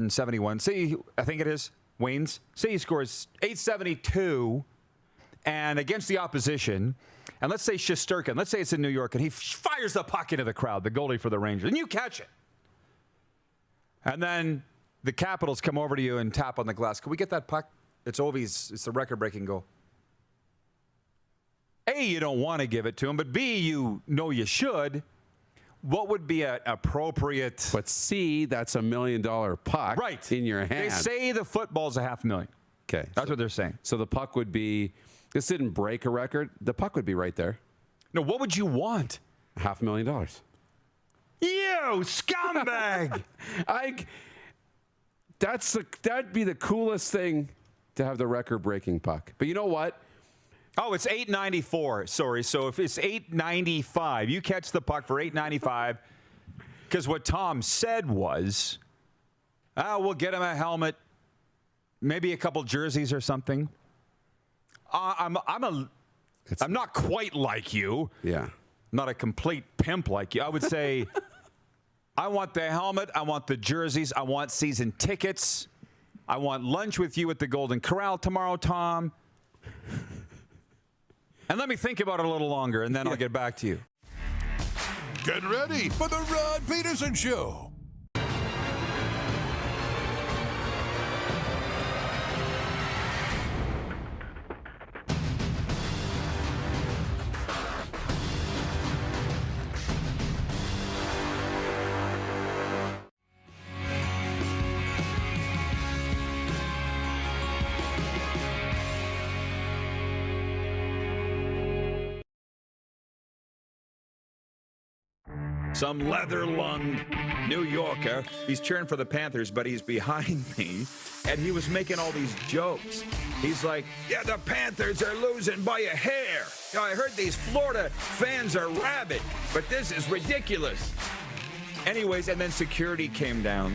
71. Say, I think it is, Waynes. Say he scores 872 and against the opposition, and let's say Shesterkin, let's say it's in New York, and he fires the puck into the crowd, the goalie for the Rangers, and you catch it. And then the Capitals come over to you and tap on the glass. Can we get that puck? It's Ovi's. It's the record-breaking goal. A, you don't want to give it to him, but B, you know you should. What would be an appropriate... But C, that's $1 million puck in your hand. They say the football's $500,000. Okay. That's what they're saying. So the puck would be... This didn't break a record. The puck would be right there. No, what would you want? $500,000. You scumbag! That'd be the coolest thing to have the record-breaking puck. But you know what? Oh, it's $894. Sorry. So if it's $895, you catch the puck for $895. Because what Tom said was, we'll get him a helmet, maybe a couple jerseys or something. I'm not quite like you. Yeah. Not a complete pimp like you. I would say, I want the helmet. I want the jerseys. I want season tickets. I want lunch with you at the Golden Corral tomorrow, Tom. And let me think about it a little longer, and then I'll get back to you. Get ready for the Rod Pedersen Show. Some leather-lunged New Yorker. He's cheering for the Panthers, but he's behind me, and he was making all these jokes. He's like, yeah, the Panthers are losing by a hair. You know, I heard these Florida fans are rabid, but this is ridiculous. Anyways, and then security came down.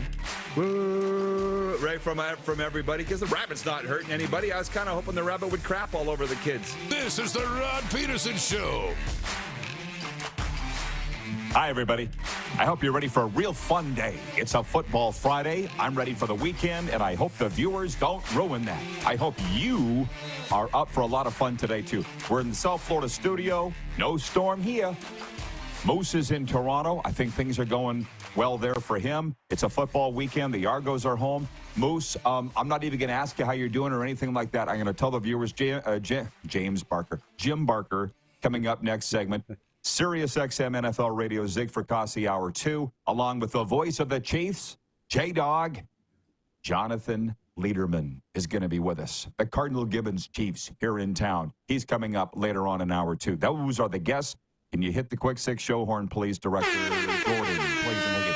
Woo, right from everybody, because the rabbit's not hurting anybody. I was kind of hoping the rabbit would crap all over the kids. This is the Rod Pedersen Show. Hi, everybody. I hope you're ready for a real fun day. It's a football Friday. I'm ready for the weekend, and I hope the viewers don't ruin that. I hope you are up for a lot of fun today, too. We're in the South Florida studio. No storm here. Moose is in Toronto. I think things are going well there for him. It's a football weekend. The Argos are home. Moose, I'm not even going to ask you how you're doing or anything like that. I'm going to tell the viewers, Jim Barker, coming up next segment. SiriusXM NFL Radio, Zig Fracassi, Hour 2, along with the voice of the Chiefs, J-Dog, Jonathan Lederman is going to be with us. The Cardinal Gibbons Chiefs here in town. He's coming up later on in Hour 2. Those are the guests. Can you hit the quick six show horn, please, Director Gordon? Please, make it.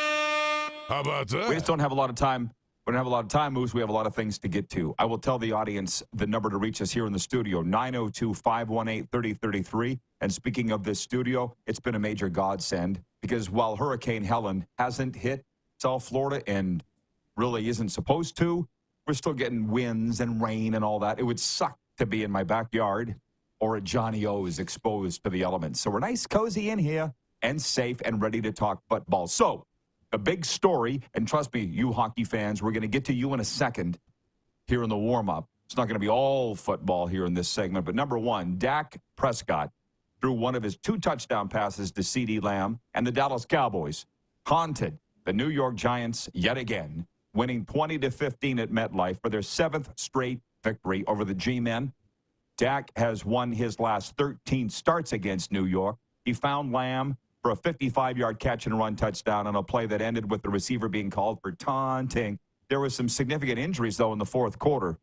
How about that? We just don't have a lot of time. We don't have a lot of time, Moose. We have a lot of things to get to. I will tell the audience the number to reach us here in the studio, 902-518-3033. And speaking of this studio, it's been a major godsend because while Hurricane Helen hasn't hit South Florida and really isn't supposed to, we're still getting winds and rain and all that. It would suck to be in my backyard or at Johnny O's exposed to the elements. So we're nice, cozy in here and safe and ready to talk football. So a big story, and trust me, you hockey fans, we're going to get to you in a second here in the warm-up. It's not going to be all football here in this segment, but number one, Dak Prescott threw one of his 2 touchdown passes to CeeDee Lamb, and the Dallas Cowboys haunted the New York Giants yet again, winning 20-15 at MetLife for their 7th straight victory over the G-Men. Dak has won his last 13 starts against New York. He found Lamb for a 55-yard catch-and-run touchdown on a play that ended with the receiver being called for taunting. There was some significant injuries, though, in the fourth quarter,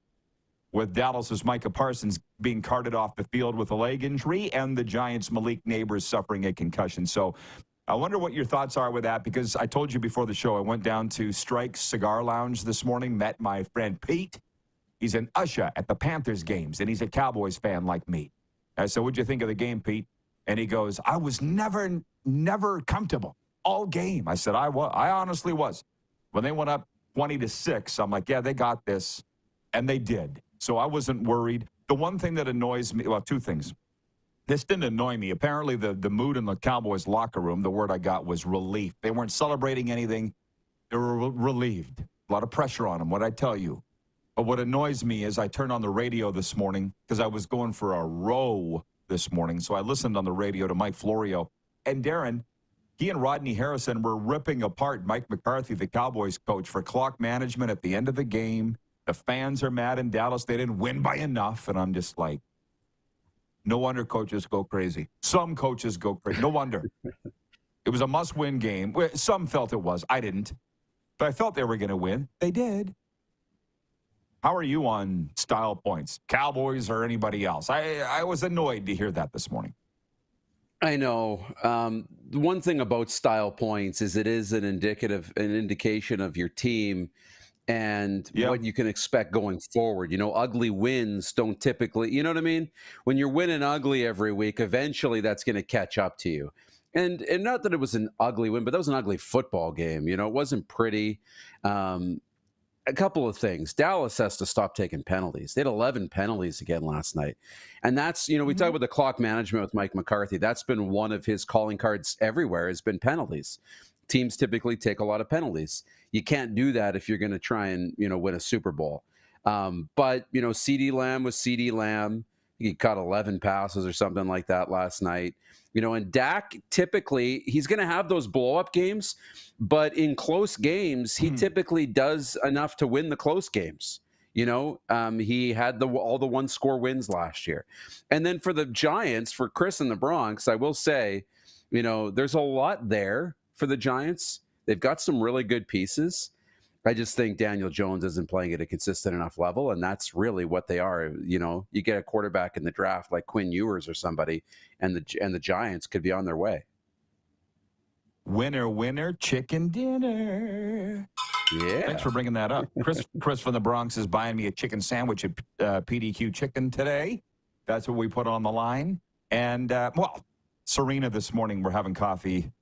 with Dallas's Micah Parsons being carted off the field with a leg injury and the Giants' Malik Neighbors suffering a concussion. So I wonder what your thoughts are with that, because I told you before the show I went down to Strike's Cigar Lounge this morning, met my friend Pete. He's an usher at the Panthers games, and he's a Cowboys fan like me. I said, what'd you think of the game, Pete? And he goes, I was never comfortable all game. I said, I honestly was. When they went up 20-6, I'm like, yeah, they got this. And they did. So I wasn't worried. The one thing that annoys me, well, 2 things. This didn't annoy me. Apparently, the mood in the Cowboys locker room, the word I got was relief. They weren't celebrating anything. They were relieved. A lot of pressure on him, what'd I tell you? But what annoys me is I turned on the radio this morning because I was going for a row this morning. So I listened on the radio to Mike Florio. And Darren, he and Rodney Harrison were ripping apart Mike McCarthy, the Cowboys coach, for clock management at the end of the game. The fans are mad in Dallas. They didn't win by enough. And I'm just like, no wonder coaches go crazy. Some coaches go crazy. No wonder. It was a must-win game. Some felt it was. I didn't. But I felt they were going to win. They did. How are you on style points? Cowboys or anybody else? I was annoyed to hear that this morning. I know. The one thing about style points is it is an indication of your team and what you can expect going forward. You know, ugly wins don't typically, you know what I mean? When you're winning ugly every week, eventually that's going to catch up to you. And not that it was an ugly win, but that was an ugly football game. You know, it wasn't pretty. A couple of things. Dallas has to stop taking penalties. They had 11 penalties again last night. And that's, you know, we talk about the clock management with Mike McCarthy. That's been one of his calling cards everywhere, has been penalties. Teams typically take a lot of penalties. You can't do that if you're going to try and, you know, win a Super Bowl. But, you know, CeeDee Lamb was CeeDee Lamb. He caught 11 passes or something like that last night. You know, and Dak, typically, he's going to have those blow-up games, but in close games, he typically does enough to win the close games. You know, he had all the one-score wins last year. And then for the Giants, for Chris in the Bronx, I will say, you know, there's a lot there for the Giants. They've got some really good pieces. I just think Daniel Jones isn't playing at a consistent enough level, and that's really what they are. You know, you get a quarterback in the draft like Quinn Ewers or somebody, and the Giants could be on their way. Winner, winner, chicken dinner. Yeah. Thanks for bringing that up. Chris from the Bronx is buying me a chicken sandwich at PDQ Chicken today. That's what we put on the line. And, Serena this morning, we're having coffee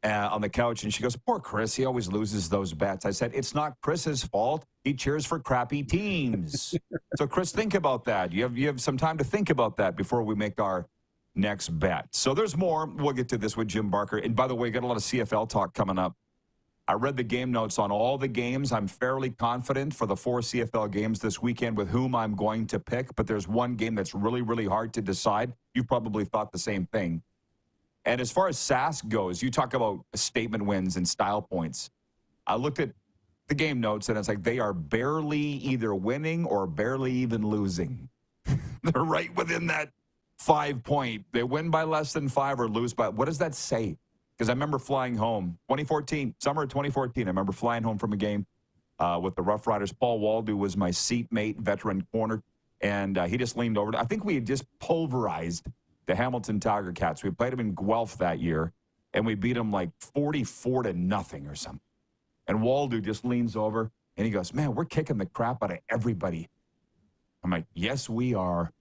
on the couch, and she goes, poor Chris, he always loses those bets. I said, it's not Chris's fault. He cheers for crappy teams. So, Chris, think about that. You have some time to think about that before we make our next bet. So there's more. We'll get to this with Jim Barker. And by the way, got a lot of CFL talk coming up. I read the game notes on all the games. I'm fairly confident for the 4 CFL games this weekend with whom I'm going to pick. But there's one game that's really, really hard to decide. You probably thought the same thing. And as far as SAS goes, you talk about statement wins and style points. I looked at the game notes, and it's like they are barely either winning or barely even losing. They're right within that 5 point. They win by less than 5 or lose by. What does that say? Because I remember flying home, 2014, summer of 2014. I remember flying home from a game with the Rough Riders. Paul Waldo was my seatmate, veteran corner, and he just leaned over. I think we had just pulverized the Hamilton Tiger Cats. We played them in Guelph that year, and we beat them like 44-0 or something. And Waldo just leans over, and he goes, man, we're kicking the crap out of everybody. I'm like, yes, we are.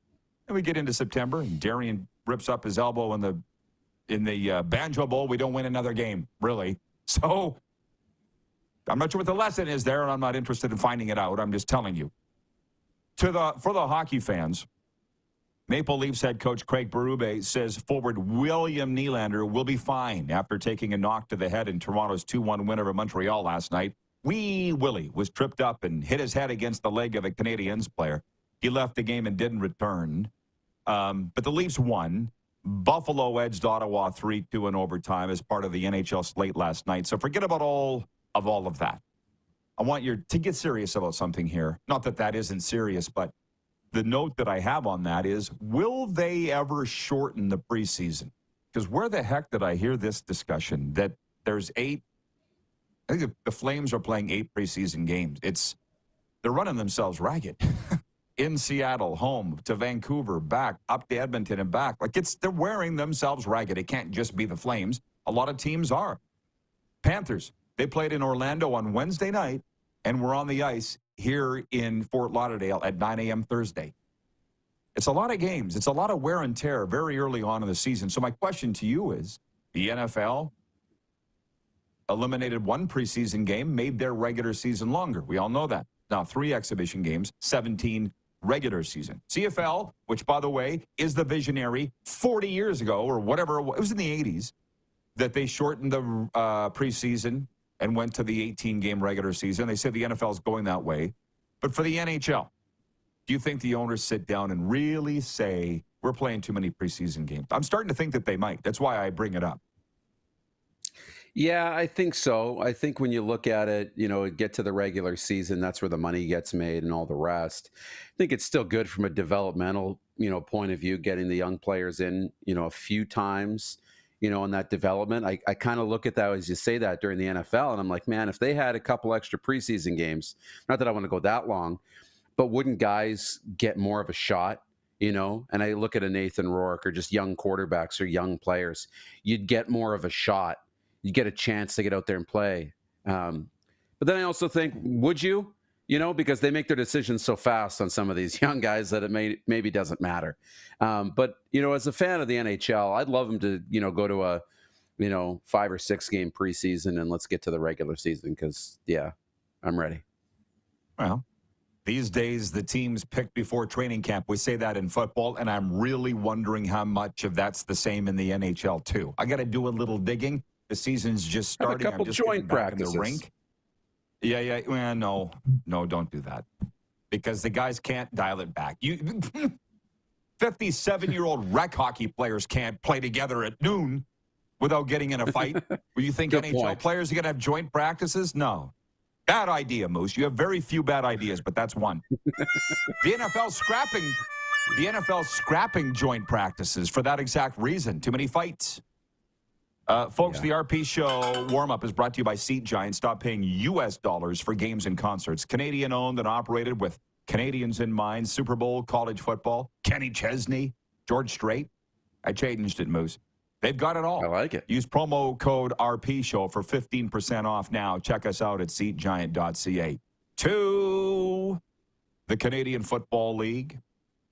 And we get into September, and Darian rips up his elbow in the Banjo Bowl. We don't win another game, really. So I'm not sure what the lesson is there, and I'm not interested in finding it out. I'm just telling you. For the hockey fans, Maple Leafs head coach Craig Berube says forward William Nylander will be fine after taking a knock to the head in Toronto's 2-1 win over Montreal last night. Wee Willie was tripped up and hit his head against the leg of a Canadiens player. He left the game and didn't return. But the Leafs won. Buffalo edged Ottawa 3-2 in overtime as part of the NHL slate last night. So forget about all of that. I want you to get serious about something here. Not that isn't serious, but the note that I have on that is, will they ever shorten the preseason? Because where the heck did I hear this discussion that there's 8? I think the Flames are playing 8 preseason games. They're running themselves ragged. In Seattle, home to Vancouver, back up to Edmonton and back. They're wearing themselves ragged. It can't just be the Flames. A lot of teams are. Panthers, they played in Orlando on Wednesday night and were on the ice here in Fort Lauderdale at 9 a.m. Thursday. It's a lot of games. It's a lot of wear and tear very early on in the season. So my question to you is, the NFL eliminated 1 preseason game, made their regular season longer. We all know that. Now 3 exhibition games, 17 regular season. CFL, which, by the way, is the visionary 40 years ago or whatever, it was in the 80s, that they shortened the preseason and went to the 18-game regular season. They say the NFL is going that way. But for the NHL, do you think the owners sit down and really say, we're playing too many preseason games? I'm starting to think that they might. That's why I bring it up. Yeah, I think so. I think when you look at it, get to the regular season, that's where the money gets made and all the rest. I think it's still good from a developmental, point of view, getting the young players in, a few times, in that development. I kind of look at that as you say that during the NFL, and I'm like, man, if they had a couple extra preseason games, not that I want to go that long, but wouldn't guys get more of a shot? And I look at a Nathan Rourke or just young quarterbacks or young players, you'd get more of a shot. You get a chance to get out there and play. But then I also think, would you? Because they make their decisions so fast on some of these young guys that it maybe doesn't matter. But, as a fan of the NHL, I'd love them to, go to a, 5 or 6 game preseason and let's get to the regular season because, yeah, I'm ready. Well, these days, the teams pick before training camp. We say that in football, and I'm really wondering how much of that's the same in the NHL, too. I got to do a little digging. The season's just starting. Have a couple joint practices. In the rink. Yeah. Well, no, don't do that. Because the guys can't dial it back. 57-year-old rec hockey players can't play together at noon without getting in a fight. Will you think NHL players are going to have joint practices? No. Bad idea, Moose. You have very few bad ideas, but that's one. The NFL scrapping joint practices for that exact reason. Too many fights. Folks, The RP Show warm-up is brought to you by Seat Giant. Stop paying U.S. dollars for games and concerts. Canadian-owned and operated with Canadians in mind. Super Bowl, college football, Kenny Chesney, George Strait. I changed it, Moose. They've got it all. I like it. Use promo code RP Show for 15% off now. Check us out at seatgiant.ca. To the Canadian Football League,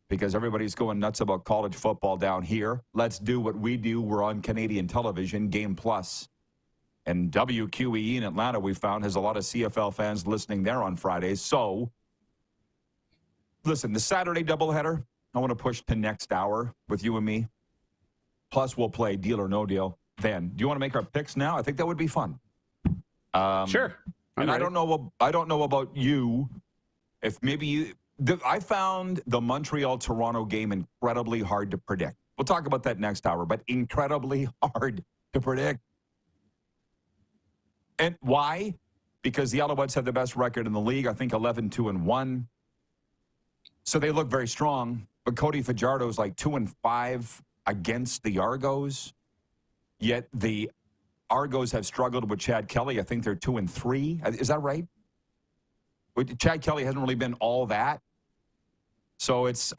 because everybody's going nuts about college football down here. Let's do what we do. We're on Canadian television, Game Plus. And WQEE in Atlanta, we found, has a lot of CFL fans listening there on Fridays. So, listen, the Saturday doubleheader, I want to push to next hour with you and me. Plus, we'll play Deal or No Deal then. Do you want to make our picks now? I think that would be fun. Sure. And I don't know about you. If maybe you... I found the Montreal-Toronto game incredibly hard to predict. We'll talk about that next hour, but incredibly hard to predict. And why? Because the Alouettes have the best record in the league, I think 11-2-1. So they look very strong. But Cody Fajardo's like 2-5 against the Argos. Yet the Argos have struggled with Chad Kelly. I think they're 2-3. Is that right? Chad Kelly hasn't really been all that. So it's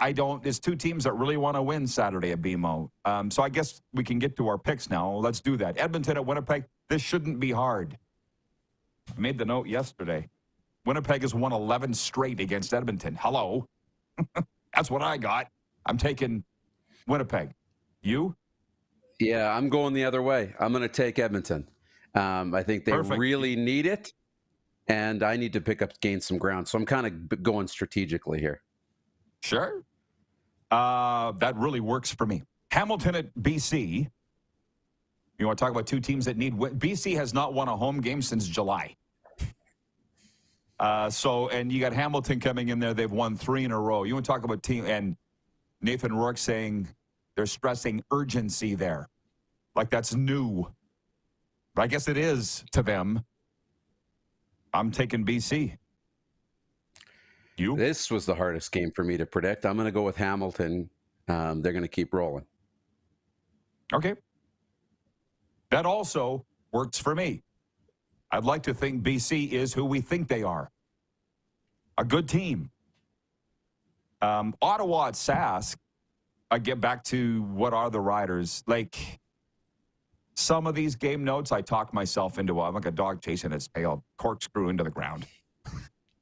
two teams that really want to win Saturday at BMO. So I guess we can get to our picks now. Let's do that. Edmonton at Winnipeg. This shouldn't be hard. I made the note yesterday. Winnipeg has won 11 straight against Edmonton. Hello. That's what I got. I'm taking Winnipeg. You? Yeah, I'm going the other way. I'm going to take Edmonton. I think they really need it. And I need to gain some ground. So I'm kind of going strategically here. Sure. That really works for me. Hamilton at BC. You want to talk about two teams that need win? BC has not won a home game since July. And you got Hamilton coming in there. They've won 3 in a row. You want to talk about team, and Nathan Rourke saying they're stressing urgency there. Like that's new. But I guess it is to them. I'm taking BC. You? This was the hardest game for me to predict. I'm going to go with Hamilton. They're going to keep rolling. Okay. That also works for me. I'd like to think BC is who we think they are. A good team. Ottawa at Sask. I get back to what are the Riders. Like, some of these game notes, I talk myself into. I'm like a dog chasing its tail, corkscrew into the ground.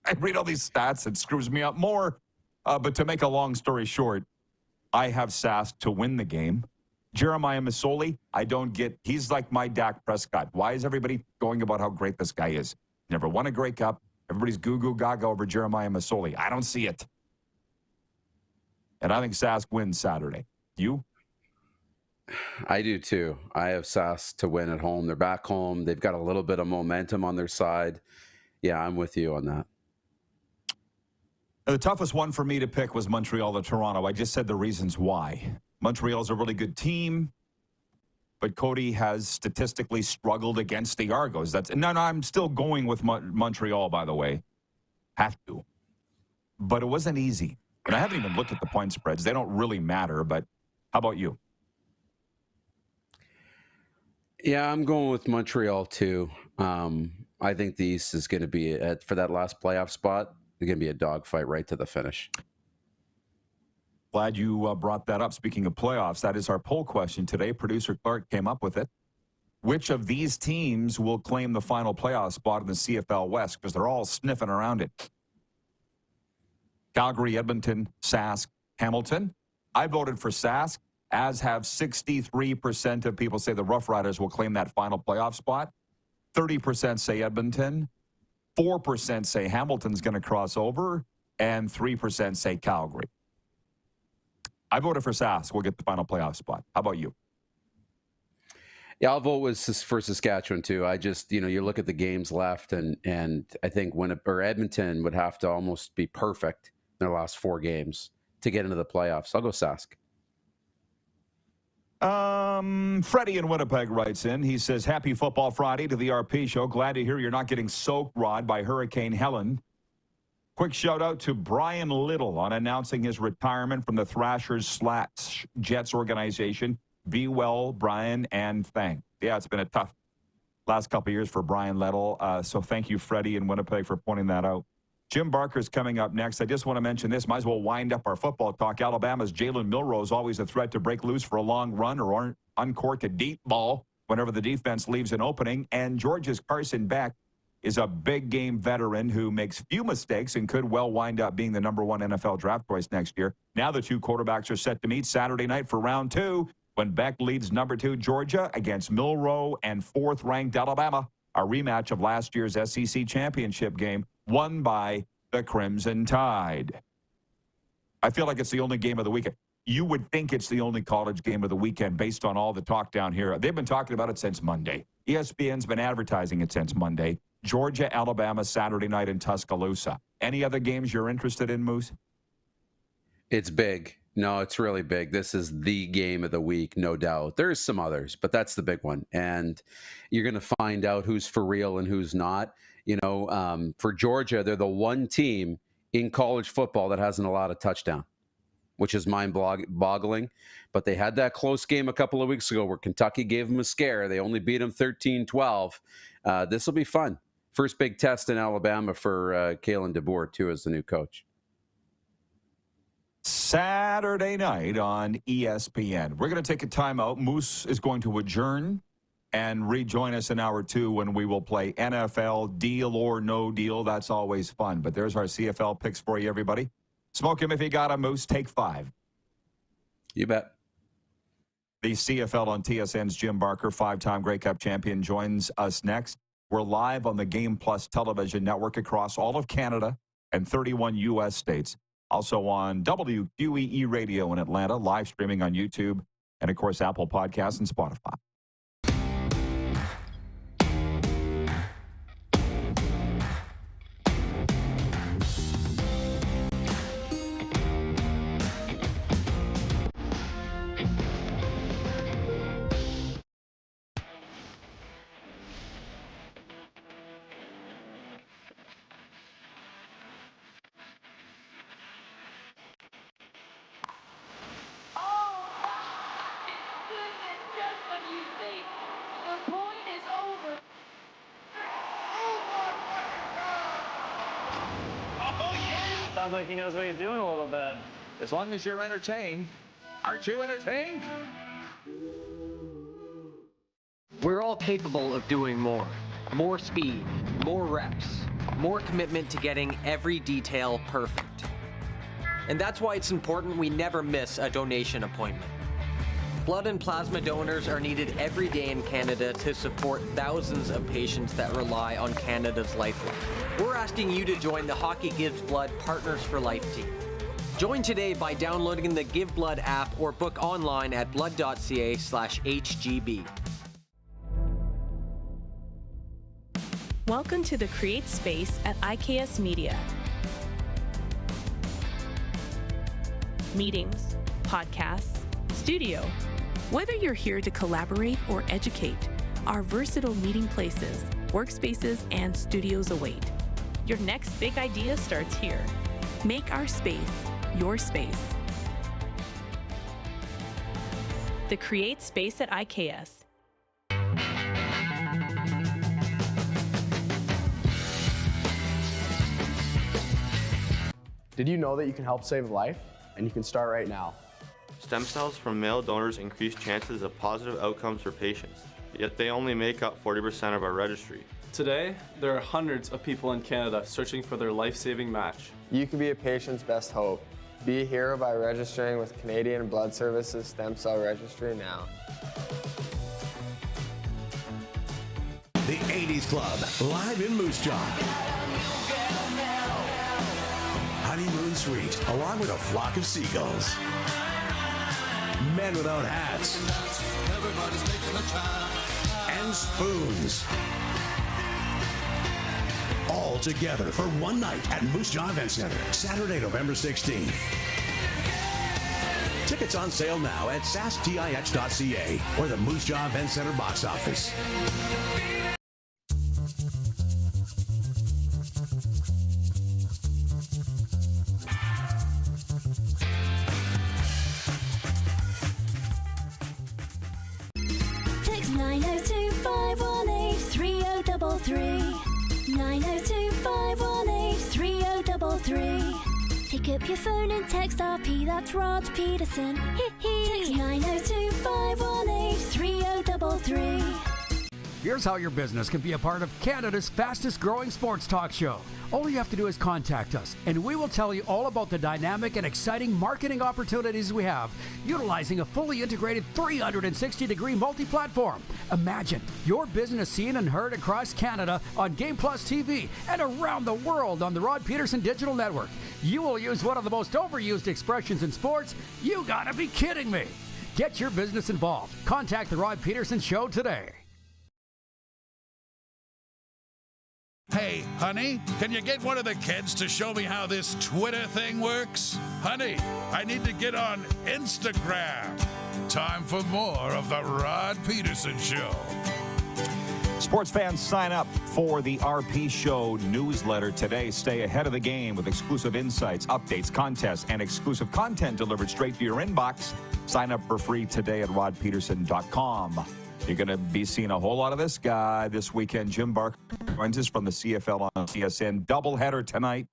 I read all these stats. It screws me up more. But to make a long story short, I have Sask to win the game. Jeremiah Masoli, he's like my Dak Prescott. Why is everybody going about how great this guy is? Never won a Grey Cup. Everybody's goo-goo gaga over Jeremiah Masoli. I don't see it. And I think Sask wins Saturday. You? I do too. I have Sask to win at home. They're back home. They've got a little bit of momentum on their side. Yeah, I'm with you on that. The toughest one for me to pick was Montreal to Toronto. I just said the reasons why. Montreal's a really good team, but Cody has statistically struggled against the Argos. No, I'm still going with Montreal, by the way. Have to. But it wasn't easy. And I haven't even looked at the point spreads. They don't really matter, but how about you? Yeah, I'm going with Montreal too. I think the East is going to be, for that last playoff spot, it's going to be a dogfight right to the finish. Glad you brought that up. Speaking of playoffs, that is our poll question today. Producer Clark came up with it. Which of these teams will claim the final playoff spot in the CFL West? Because they're all sniffing around it. Calgary, Edmonton, Sask, Hamilton. I voted for Sask, as have 63% of people say the Rough Riders will claim that final playoff spot. 30% say Edmonton. 4% say Hamilton's going to cross over. And 3% say Calgary. I voted for Sask. We'll get the final playoff spot. How about you? Yeah, I'll vote for Saskatchewan too. I just, you look at the games left, and I think Edmonton would have to almost be perfect in their last 4 games to get into the playoffs. I'll go Sask. Freddie in Winnipeg writes in. He says, "Happy Football Friday to the RP show. Glad to hear you're not getting soaked, Rod, by Hurricane Helen. Quick shout out to Brian Little on announcing his retirement from the Thrashers/Jets organization. Be well, Brian, and thanks." Yeah, it's been a tough last couple of years for Brian Little. So thank you, Freddie in Winnipeg, for pointing that out. Jim Barker's coming up next. I just want to mention this. Might as well wind up our football talk. Alabama's Jalen Milroe, always a threat to break loose for a long run or uncork a deep ball whenever the defense leaves an opening. And Georgia's Carson Beck is a big game veteran who makes few mistakes and could well wind up being the #1 NFL draft choice next year. Now the two quarterbacks are set to meet Saturday night for round 2 when Beck leads #2 Georgia against Milroe and 4th-ranked Alabama. A rematch of last year's SEC championship game won by the Crimson Tide. I feel like it's the only game of the weekend. You would think it's the only college game of the weekend based on all the talk down here. They've been talking about it since Monday. ESPN's been advertising it since Monday. Georgia, Alabama, Saturday night in Tuscaloosa. Any other games you're interested in, Moose? It's big. No, it's really big. This is the game of the week, no doubt. There's some others, but that's the big one. And you're going to find out who's for real and who's not. For Georgia, they're the one team in college football that hasn't allowed a touchdown, which is mind-boggling. But they had that close game a couple of weeks ago where Kentucky gave them a scare. They only beat them 13-12. This will be fun. First big test in Alabama for Kalen DeBoer, too, as the new coach. Saturday night on ESPN. We're going to take a timeout. Moose is going to adjourn and rejoin us in hour 2 when we will play NFL Deal or No Deal. That's always fun. But there's our CFL picks for you, everybody. Smoke him if you got a Moose. Take 5. You bet. The CFL on TSN's Jim Barker, 5-time Grey Cup champion, joins us next. We're live on the Game Plus television network across all of Canada and 31 U.S. states. Also on WQEE Radio in Atlanta, live streaming on YouTube, and, of course, Apple Podcasts and Spotify. Sounds like he knows what he's doing a little bit. As long as you're entertained. Aren't you entertained? We're all capable of doing more. More speed, more reps, more commitment to getting every detail perfect. And that's why it's important we never miss a donation appointment. Blood and plasma donors are needed every day in Canada to support thousands of patients that rely on Canada's lifeline. We're asking you to join the Hockey Gives Blood Partners for Life team. Join today by downloading the Give Blood app or book online at blood.ca/HGB. Welcome to the Create Space at IKS Media. Meetings, podcasts, studio. Whether you're here to collaborate or educate, our versatile meeting places, workspaces, and studios await. Your next big idea starts here. Make our space your space. The Create Space at IKS. Did you know that you can help save a life? And you can start right now. Stem cells from male donors increase chances of positive outcomes for patients, yet they only make up 40% of our registry. Today, there are hundreds of people in Canada searching for their life-saving match. You can be a patient's best hope. Be a hero by registering with Canadian Blood Services Stem Cell Registry now. The 80s Club, live in Moose Jaw. Honeymoon Suite, along with a flock of seagulls. Men without hats. And spoons. All together for one night at Moose Jaw Event Center, Saturday, November 16th. Tickets on sale now at sastix.ca or the Moose Jaw Event Center box office. Text 902-518-3033. 902-518-3033. Pick up your phone and text RP, that's Rod Pedersen. Text 902-518-3033. Here's how your business can be a part of Canada's fastest growing sports talk show. All you have to do is contact us, and we will tell you all about the dynamic and exciting marketing opportunities we have, utilizing a fully integrated 360-degree multi-platform. Imagine your business seen and heard across Canada on Game Plus TV and around the world on the Rod Pedersen Digital Network. You will use one of the most overused expressions in sports. You gotta be kidding me. Get your business involved. Contact the Rod Pedersen Show today. Hey, honey, can you get one of the kids to show me how this Twitter thing works? Honey, I need to get on Instagram. Time for more of the Rod Pedersen Show. Sports fans, sign up for the RP Show newsletter today. Stay ahead of the game with exclusive insights, updates, contests, and exclusive content delivered straight to your inbox. Sign up for free today at rodpedersen.com. You're going to be seeing a whole lot of this guy this weekend. Jim Barker joins us from the CFL on CSN. Doubleheader tonight,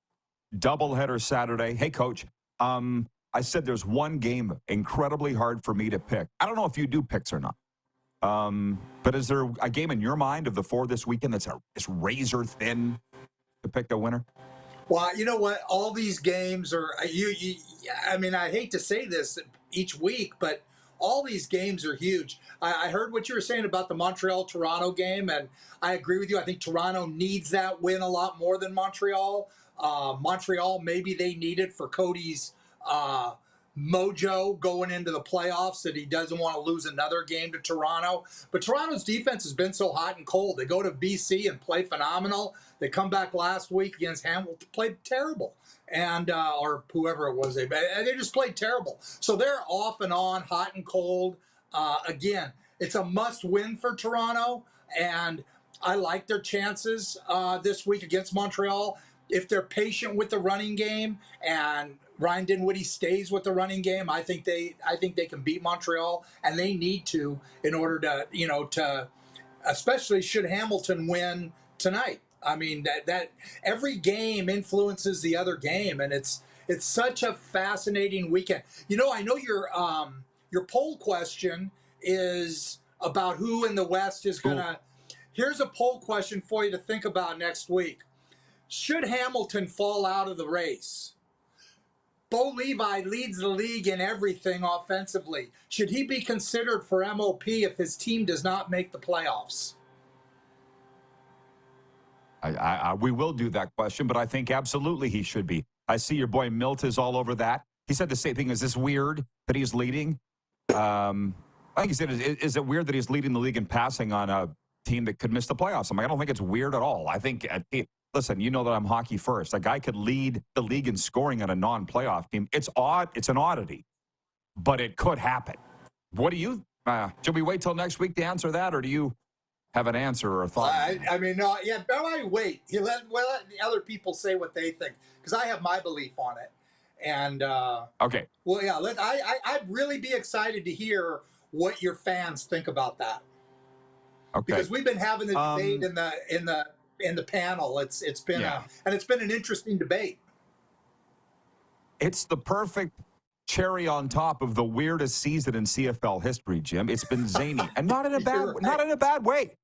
doubleheader Saturday. Hey, Coach, I said there's one game incredibly hard for me to pick. I don't know if you do picks or not. But is there a game in your mind of the four this weekend that's razor thin to pick a winner? Well, you know what? All these games are, I mean, I hate to say this each week, but all these games are huge. I heard what you were saying about the Montreal-Toronto game, and I agree with you. I think Toronto needs that win a lot more than Montreal. Montreal, maybe they need it for Cody's mojo going into the playoffs, that he doesn't want to lose another game to Toronto. But Toronto's defense has been so hot and cold. They go to BC and play phenomenal. They come back last week against Hamilton, played terrible. And or whoever it was, they just played terrible. So they're off and on, hot and cold. Again, it's a must-win for Toronto, and I like their chances this week against Montreal. If they're patient with the running game and Ryan Dinwiddie stays with the running game, I think they can beat Montreal, and they need to in order to especially should Hamilton win tonight. I mean, that every game influences the other game, and it's such a fascinating weekend. You know, I know your poll question is about who in the West is going to. Here's a poll question for you to think about next week. Should Hamilton fall out of the race? Bo Levi leads the league in everything offensively. Should he be considered for MOP if his team does not make the playoffs? We will do that question, but I think absolutely he should be. I see your boy Milt is all over that. he said the same thing. Is this weird that he's leading? I think he said, is it weird that he's leading the league in passing on a team that could miss the playoffs? I'm like, I don't think it's weird at all. I think, listen, you know that I'm hockey first. A guy could lead the league in scoring on a non-playoff team. It's odd. It's an oddity, but it could happen. What do you, should we wait till next week to answer that, or do you have an answer or a thought? I mean, no, yeah, but I wait. Let the other people say what they think, because I have my belief on it. And okay, well, yeah, I'd really be excited to hear what your fans think about that. Okay, because we've been having the debate in the panel. It's been and it's been an interesting debate. It's the perfect cherry on top of the weirdest season in CFL history, Jim. It's been zany, and not in a bad way.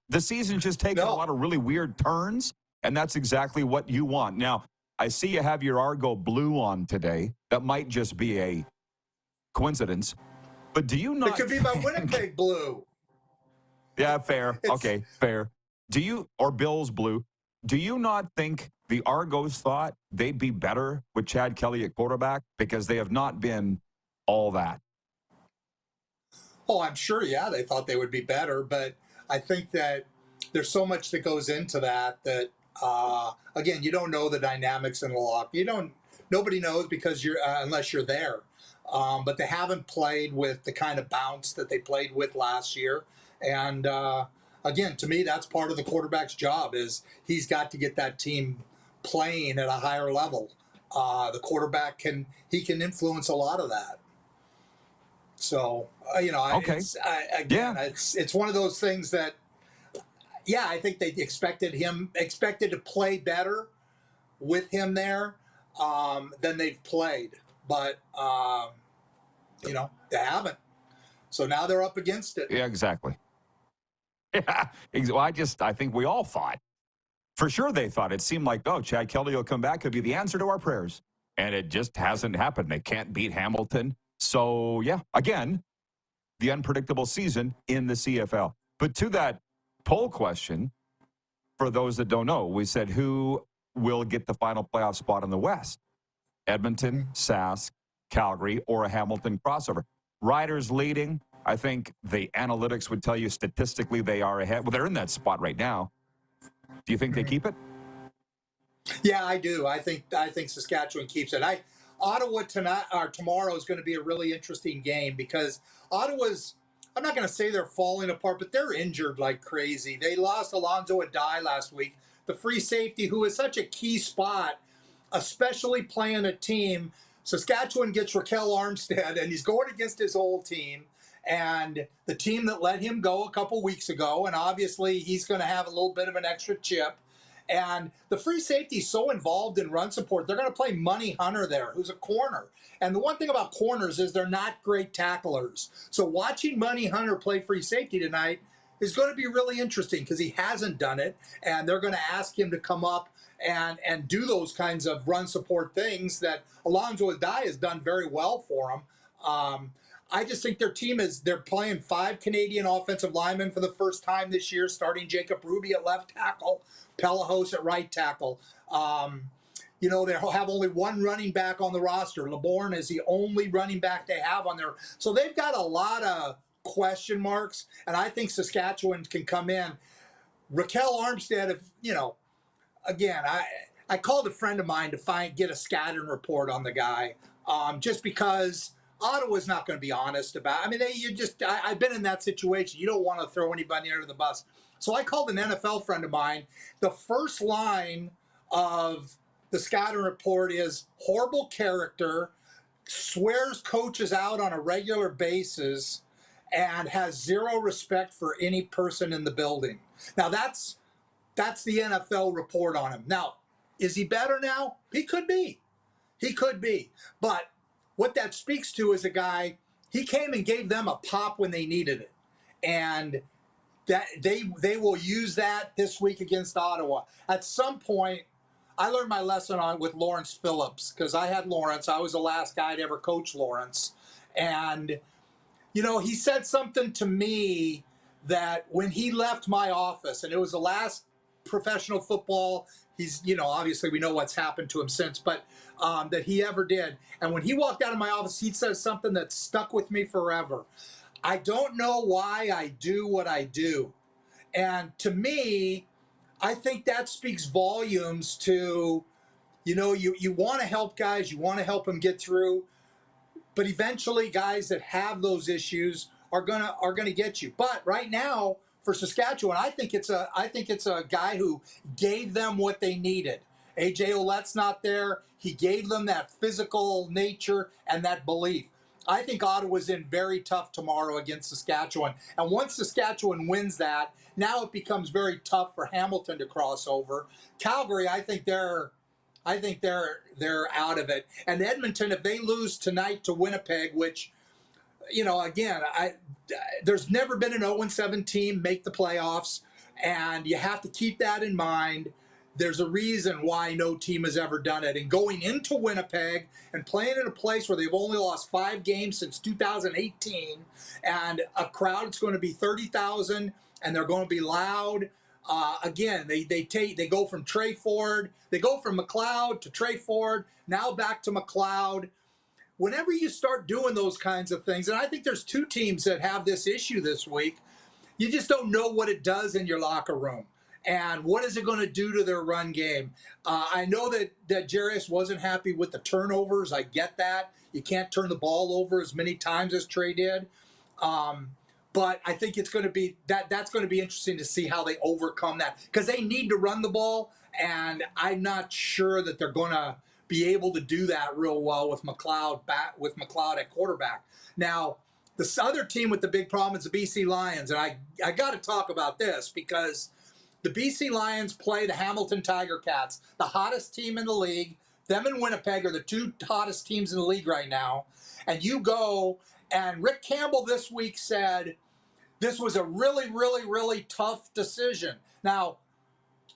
The season's just taken a lot of really weird turns, and that's exactly what you want. Now, I see you have your Argo blue on today. That might just be a coincidence, but do you not? It could be my Winnipeg blue. Yeah, fair. Okay, fair. Or Bill's blue? Do you not think the Argos thought they'd be better with Chad Kelly at quarterback, because they have not been all that? Oh, I'm sure. Yeah, they thought they would be better, but I think that there's so much that goes into that again, you don't know the dynamics in the locker. Nobody knows because unless you're there. But they haven't played with the kind of bounce that they played with last year. And again, to me, that's part of the quarterback's job, is he's got to get that team playing at a higher level. The quarterback can influence a lot of that. So, it's one of those things that, I think they expected to play better with him there than they've played. But, they haven't. So now they're up against it. Yeah, exactly. Yeah. Well, I think we all thought. For sure they thought. It seemed like, Chad Kelly will come back, could be the answer to our prayers. And it just hasn't happened. They can't beat Hamilton. So, again, the unpredictable season in the CFL. But to that poll question, for those that don't know, we said who will get the final playoff spot in the West? Edmonton, Sask, Calgary, or a Hamilton crossover. Riders leading. I think the analytics would tell you statistically they are ahead. Well, they're in that spot right now. Do you think they keep it? Yeah, I do. I think Saskatchewan keeps it. Ottawa tomorrow is going to be a really interesting game, because Ottawa's, I'm not going to say they're falling apart, but they're injured like crazy. They lost Alonzo Adai last week, the free safety, who is such a key spot, especially playing a team. Saskatchewan gets Raquel Armstead, and he's going against his old team, and the team that let him go a couple weeks ago, and obviously he's going to have a little bit of an extra chip. And the free safety is so involved in run support, they're going to play Money Hunter there, who's a corner. And the one thing about corners is they're not great tacklers. So watching Money Hunter play free safety tonight is going to be really interesting, because he hasn't done it, and they're going to ask him to come up and do those kinds of run support things that Alonzo Adai has done very well for him. I just think their team they're playing 5 Canadian offensive linemen for the first time this year, starting Jacob Ruby at left tackle, Pelahos at right tackle. They'll have only one running back on the roster. LeBourne is the only running back they have on there. So they've got a lot of question marks, and I think Saskatchewan can come in. Raquel Armstead, again, I called a friend of mine to get a scouting report on the guy, just because Ottawa's not going to be honest about it. I mean, I've been in that situation. You don't want to throw anybody under the bus. So I called an NFL friend of mine. The first line of the scouting report is horrible character, swears coaches out on a regular basis, and has zero respect for any person in the building. Now, that's the NFL report on him. Now, is he better now? He could be. But what that speaks to is a guy, he came and gave them a pop when they needed it. And that they will use that this week against Ottawa. At some point, I learned my lesson with Lawrence Phillips, because I had Lawrence. I was the last guy to ever coach Lawrence. And, he said something to me that when he left my office, and it was the last professional football he's, obviously we know what's happened to him since, but that he ever did. And when he walked out of my office, he said something that stuck with me forever. I don't know why I do what I do. And to me, I think that speaks volumes to, you want to help guys, you want to help them get through, but eventually guys that have those issues are gonna get you. But right now for Saskatchewan, I think it's a guy who gave them what they needed. AJ Ouellette's not there. He gave them that physical nature and that belief. I think Ottawa's in very tough tomorrow against Saskatchewan. And once Saskatchewan wins that, now it becomes very tough for Hamilton to cross over. Calgary, I think they're out of it. And Edmonton, if they lose tonight to Winnipeg, which, again, there's never been an 0-7 team make the playoffs, and you have to keep that in mind. There's a reason why no team has ever done it. And going into Winnipeg and playing in a place where they've only lost 5 games since 2018, and a crowd that's going to be 30,000, and they're going to be loud. Again, they go from Trey Ford, they go from McLeod to Trey Ford, now back to McLeod. Whenever you start doing those kinds of things, and I think there's 2 teams that have this issue this week, you just don't know what it does in your locker room. And what is it going to do to their run game? I know that Jarius wasn't happy with the turnovers. I get that. You can't turn the ball over as many times as Trey did. But I think it's going to be that's going to be interesting to see how they overcome that, because they need to run the ball, and I'm not sure that they're going to be able to do that real well with McLeod at quarterback. Now, this other team with the big problem is the BC Lions, and I got to talk about this because the BC Lions play the Hamilton Tiger Cats, the hottest team in the league. Them and Winnipeg are the 2 hottest teams in the league right now. And you go, and Rick Campbell this week said this was a really, really, really tough decision. Now,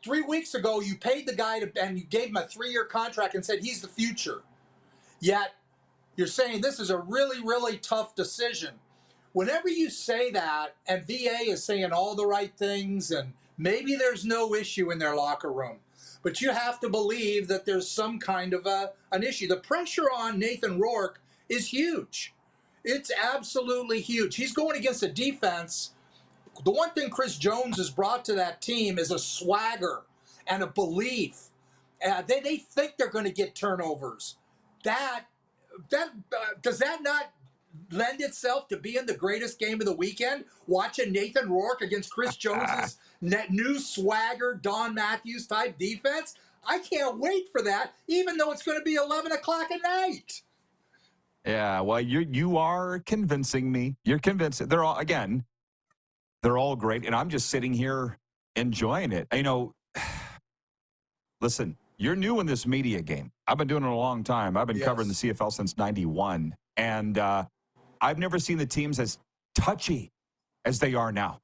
3 weeks ago, you paid the guy and you gave him a 3-year contract and said he's the future. Yet, you're saying this is a really, really tough decision. Whenever you say that, and VA is saying all the right things, and maybe there's no issue in their locker room, but you have to believe that there's some kind of an issue. The pressure on Nathan Rourke is huge. It's absolutely huge. He's going against a defense. The one thing Chris Jones has brought to that team is a swagger and a belief. They think they're going to get turnovers. Does that not lend itself to being the greatest game of the weekend? Watching Nathan Rourke against Chris Jones's new swagger, Don Matthews type defense. I can't wait for that, even though it's going to be 11 o'clock at night. Yeah, well, you are convincing me. You're convincing. They're all great, and I'm just sitting here enjoying it. Listen, you're new in this media game. I've been doing it a long time. I've been covering the CFL since '91, and I've never seen the teams as touchy as they are now.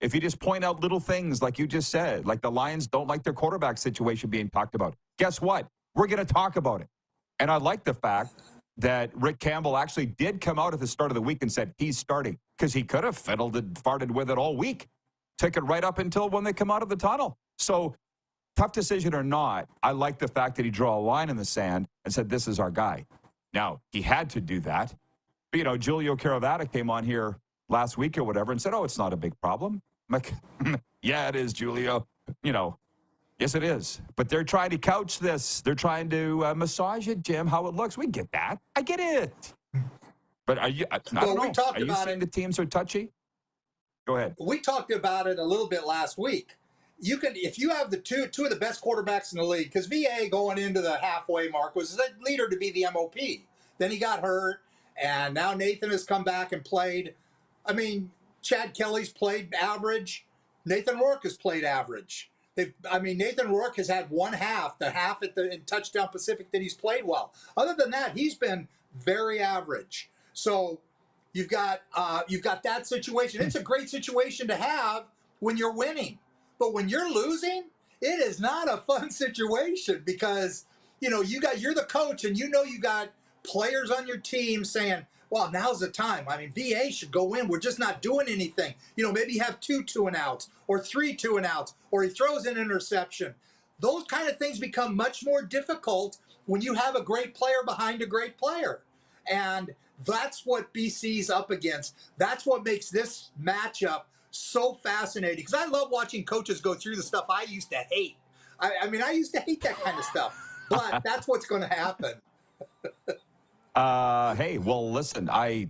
If you just point out little things like you just said, like the Lions don't like their quarterback situation being talked about, guess what? We're going to talk about it. And I like the fact that Rick Campbell actually did come out at the start of the week and said he's starting, because he could have fiddled and farted with it all week. Took it right up until when they come out of the tunnel. So tough decision or not, I like the fact that he drew a line in the sand and said, this is our guy. Now, he had to do that. But, Julio Caravata came on here last week or whatever and said, oh, it's not a big problem. I'm like, yeah, it is, Julio. Yes, it is. But they're trying to couch this. They're trying to massage it, Jim, how it looks. We get that. I get it. But are you, I don't know. We talked are you about saying it. the teams are touchy? Go ahead. We talked about it a little bit last week. You can, if you have the two of the best quarterbacks in the league, because VA going into the halfway mark was the leader to be the MOP. Then he got hurt, and now Nathan has come back and played. Chad Kelly's played average. Nathan Rourke has played average. Nathan Rourke has had the half in Touchdown Pacific that he's played well. Other than that, he's been very average. So you've got that situation. It's a great situation to have when you're winning. But when you're losing, it is not a fun situation, because you're the coach, and you got players on your team saying, well, now's the time. VA should go in. We're just not doing anything. Maybe you have 2 2-and-outs or 3 2-and-outs, or he throws an interception. those kind of things become much more difficult when you have a great player behind a great player. And that's what BC's up against. That's what makes this matchup so fascinating. Because I love watching coaches go through the stuff I used to hate. I mean, I used to hate that kind of stuff. But that's what's going to happen. Hey, well, listen, I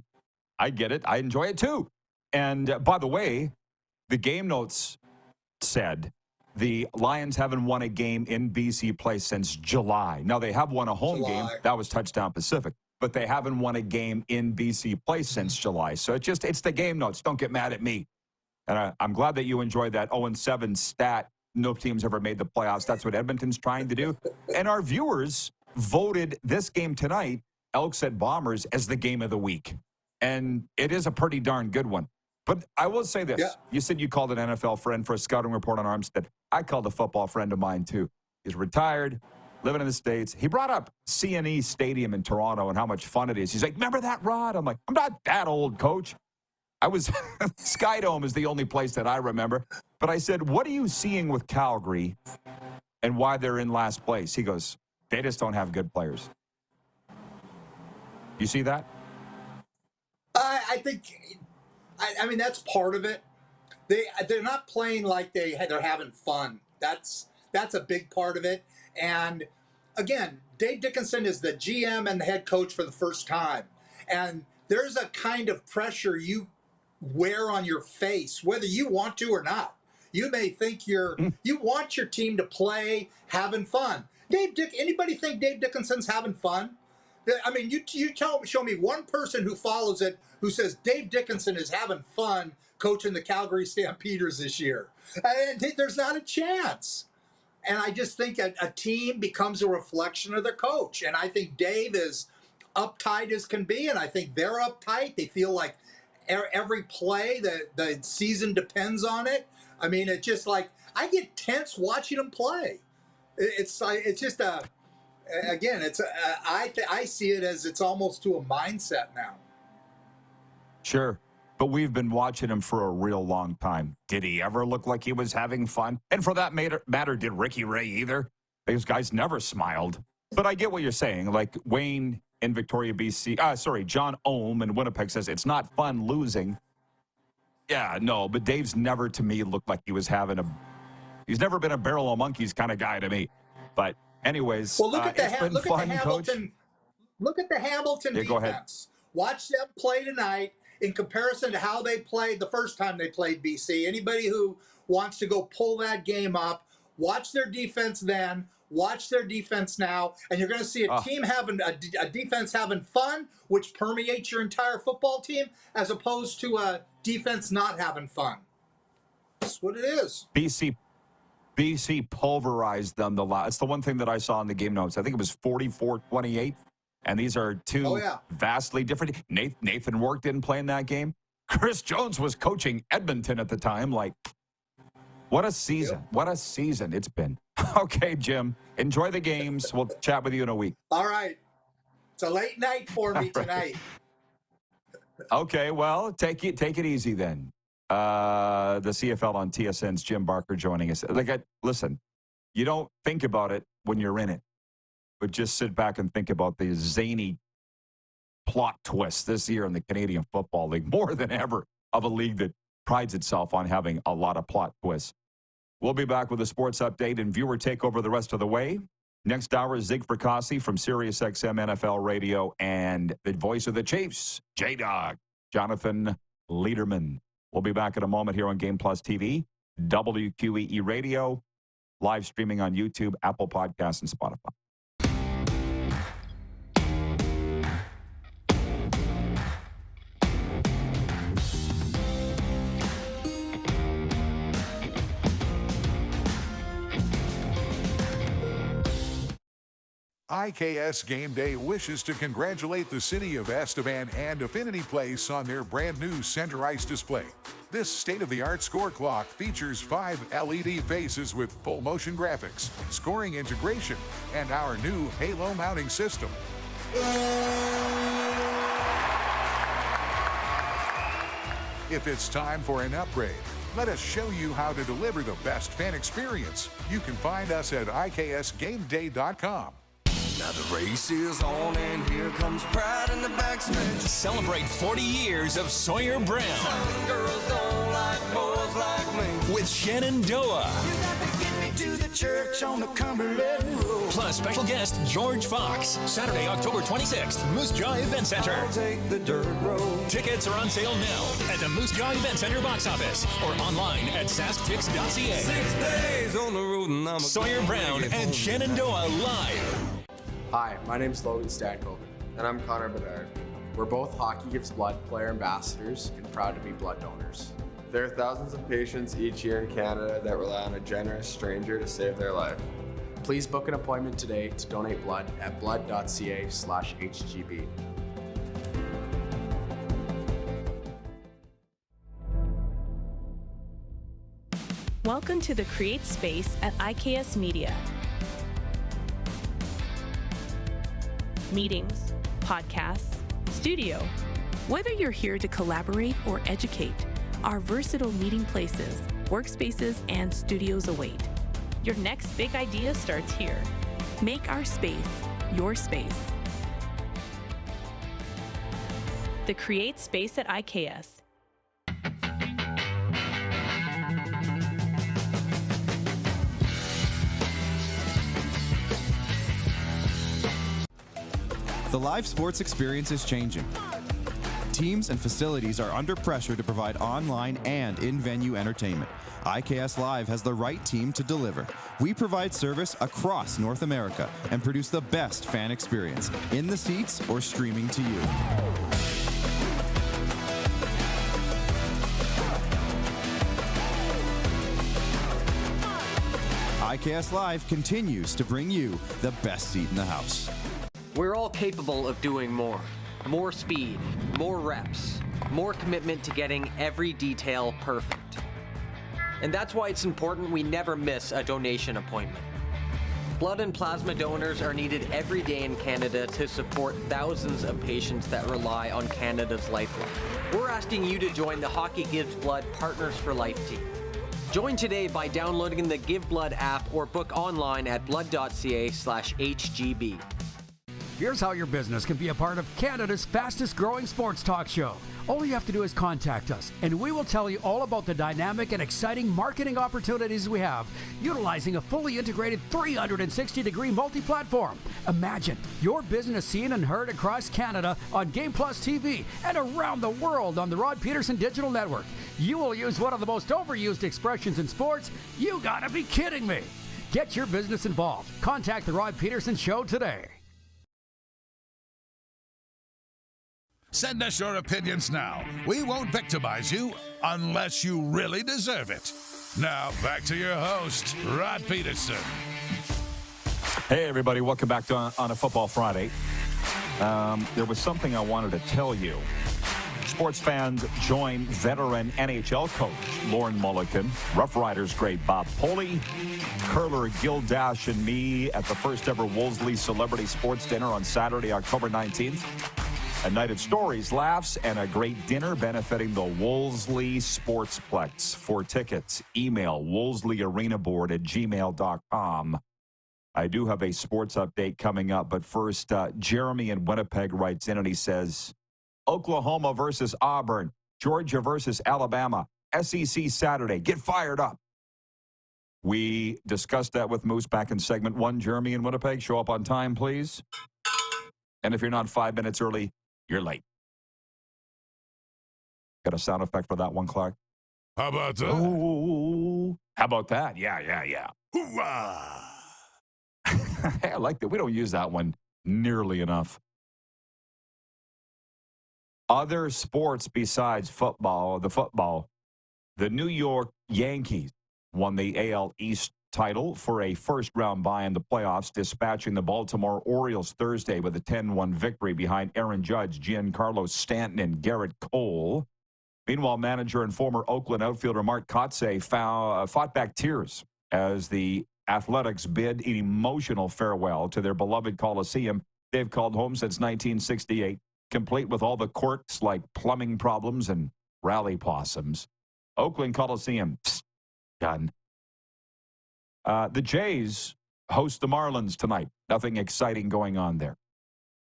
get it. I enjoy it too. And by the way, the game notes said the Lions haven't won a game in BC Place since July. Now, they have won a home game. That was Touchdown Pacific. But they haven't won a game in BC Place since July. So it's the game notes. Don't get mad at me. And I'm glad that you enjoyed that 0-7 stat. No team's ever made the playoffs. That's what Edmonton's trying to do. And our viewers voted this game tonight, Elks at Bombers, as the game of the week. And it is a pretty darn good one. But I will say this. Yeah. You said you called an NFL friend for a scouting report on Armstead. I called a football friend of mine, too. He's retired, living in the States. He brought up CNE Stadium in Toronto and how much fun it is. He's like, remember that, Rod? I'm like, I'm not that old, Coach. I was Skydome is the only place that I remember. But I said, what are you seeing with Calgary and why they're in last place? He goes, they just don't have good players. You see that? I think, I mean, that's part of it. They're not playing like they're having fun. That's a big part of it. And again, Dave Dickinson is the GM and the head coach for the first time. And there's a kind of pressure you wear on your face, whether you want to or not. You may think you want your team to play having fun. Anybody think Dave Dickinson's having fun? I mean, you show me one person who follows it who says Dave Dickinson is having fun coaching the Calgary Stampeders this year. And there's not a chance. And I just think a team becomes a reflection of their coach. And I think Dave is uptight as can be, and I think they're uptight. They feel like every play, the season depends on it. I mean, it's just like, I get tense watching them play. It's just again, I see it as it's almost to a mindset now. Sure. But we've been watching him for a real long time. Did he ever look like he was having fun? And for that matter, did Ricky Ray either? Those guys never smiled. But I get what you're saying. Like Wayne in Victoria, BC. John Ohm in Winnipeg says it's not fun losing. Yeah, no, but Dave's never, to me, looked like he was he's never been a barrel of monkeys kind of guy to me. But anyways, well, look at the Hamilton. Coach. Look at the Hamilton defense. Go ahead. Watch them play tonight in comparison to how they played the first time they played BC. Anybody who wants to go pull that game up, watch their defense then, watch their defense now, and you're going to see a team having a defense having fun, which permeates your entire football team, as opposed to a defense not having fun. That's what it is. BC pulverized them It's the one thing that I saw in the game notes. I think it was 44-28. And these are two vastly different. Nathan Work didn't play in that game. Chris Jones was coaching Edmonton at the time. Like, what a season. Yep. What a season it's been. Okay, Jim, enjoy the games. We'll chat with you in a week. All right. It's a late night for me tonight. Okay, well, take it easy then. The CFL on TSN's Jim Barker joining us. Listen, you don't think about it when you're in it. But just sit back and think about the zany plot twist this year in the Canadian Football League, more than ever, of a league that prides itself on having a lot of plot twists. We'll be back with a sports update and viewer takeover the rest of the way. Next hour, Zig Fracassi from SiriusXM NFL Radio and the voice of the Chiefs, J-Dog, Jonathan Lederman. We'll be back in a moment here on Game Plus TV, WQEE Radio, live streaming on YouTube, Apple Podcasts, and Spotify. IKS Game Day wishes to congratulate the City of Estevan and Affinity Place on their brand new center ice display. This state-of-the-art score clock features 5 LED faces with full motion graphics, scoring integration, and our new Halo mounting system. If it's time for an upgrade, Let us show you how to deliver the best fan experience. You can find us at iksgameday.com. Now the race is on and here comes pride in the backstretch. Celebrate 40 years of Sawyer Brown. Some girls don't like boys like me. With Shenandoah. You got to get me to the church on the Cumberland Road. Plus special guest George Fox. Saturday, October 26th, Moose Jaw Event Center. I'll take the dirt road. Tickets are on sale now at the Moose Jaw Event Center box office or online at sasktix.ca. 6 days on the road and I'm Sawyer Brown and Shenandoah live. Hi, my name is Logan Stankoven. And I'm Connor Bedard. We're both Hockey Gives Blood player ambassadors and proud to be blood donors. There are thousands of patients each year in Canada that rely on a generous stranger to save their life. Please book an appointment today to donate blood at blood.ca/HGB. Welcome to the Create Space at IKS Media. Meetings, podcasts, studio. Whether you're here to collaborate or educate, our versatile meeting places, workspaces, and studios await. Your next big idea starts here. Make our space your space. The Create Space at IKS. The live sports experience is changing. Teams and facilities are under pressure to provide online and in-venue entertainment. IKS Live has the right team to deliver. We provide service across North America and produce the best fan experience, in the seats or streaming to you. IKS Live continues to bring you the best seat in the house. We're all capable of doing more. More speed, more reps, more commitment to getting every detail perfect. And that's why it's important we never miss a donation appointment. Blood and plasma donors are needed every day in Canada to support thousands of patients that rely on Canada's lifeline. We're asking you to join the Hockey Gives Blood Partners for Life team. Join today by downloading the Give Blood app or book online at blood.ca/HGB. Here's how your business can be a part of Canada's fastest growing sports talk show. All you have to do is contact us, and we will tell you all about the dynamic and exciting marketing opportunities we have, utilizing a fully integrated 360-degree multi-platform. Imagine your business seen and heard across Canada on Game Plus TV and around the world on the Rod Pedersen Digital Network. You will use one of the most overused expressions in sports. You gotta be kidding me. Get your business involved. Contact the Rod Pedersen Show today. Send us your opinions now. We won't victimize you unless you really deserve it. Now, back to your host, Rod Pedersen. Hey, everybody. Welcome back to On a Football Friday. There was something I wanted to tell you. Sports fans join veteran NHL coach Lauren Mulliken, Rough Riders great Bob Poley, curler Gil Dash, and me at the first ever Wolseley Celebrity Sports Dinner on Saturday, October 19th. A night of stories, laughs, and a great dinner benefiting the Wolseley Sportsplex. For tickets, email wolseley.arenaboard@gmail.com. I do have a sports update coming up, but first, Jeremy in Winnipeg writes in and he says, Oklahoma versus Auburn, Georgia versus Alabama, SEC Saturday. Get fired up. We discussed that with Moose back in segment 1. Jeremy in Winnipeg, show up on time, please. And if you're not 5 minutes early, you're late. Got a sound effect for that one, Clark? How about that? Ooh, how about that? Yeah. Hoorah! Hey, I like that. We don't use that one nearly enough. Other sports besides football, the New York Yankees won the AL East title for a first-round bye in the playoffs, dispatching the Baltimore Orioles Thursday with a 10-1 victory behind Aaron Judge, Giancarlo Stanton, and Garrett Cole. Meanwhile, manager and former Oakland outfielder Mark Kotsay fought back tears as the Athletics bid an emotional farewell to their beloved Coliseum they've called home since 1968, complete with all the quirks like plumbing problems and rally possums. Oakland Coliseum. Psst, done. The Jays host the Marlins tonight. Nothing exciting going on there.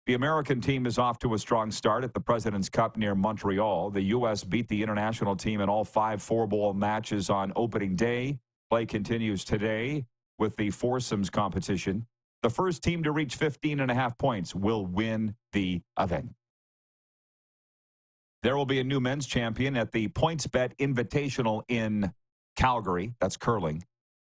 The American team is off to a strong start at the President's Cup near Montreal. The U.S. beat the international team in all 5 four-ball matches on opening day. Play continues today with the foursomes competition. The first team to reach 15.5 points will win the event. There will be a new men's champion at the PointsBet Invitational in Calgary. That's curling.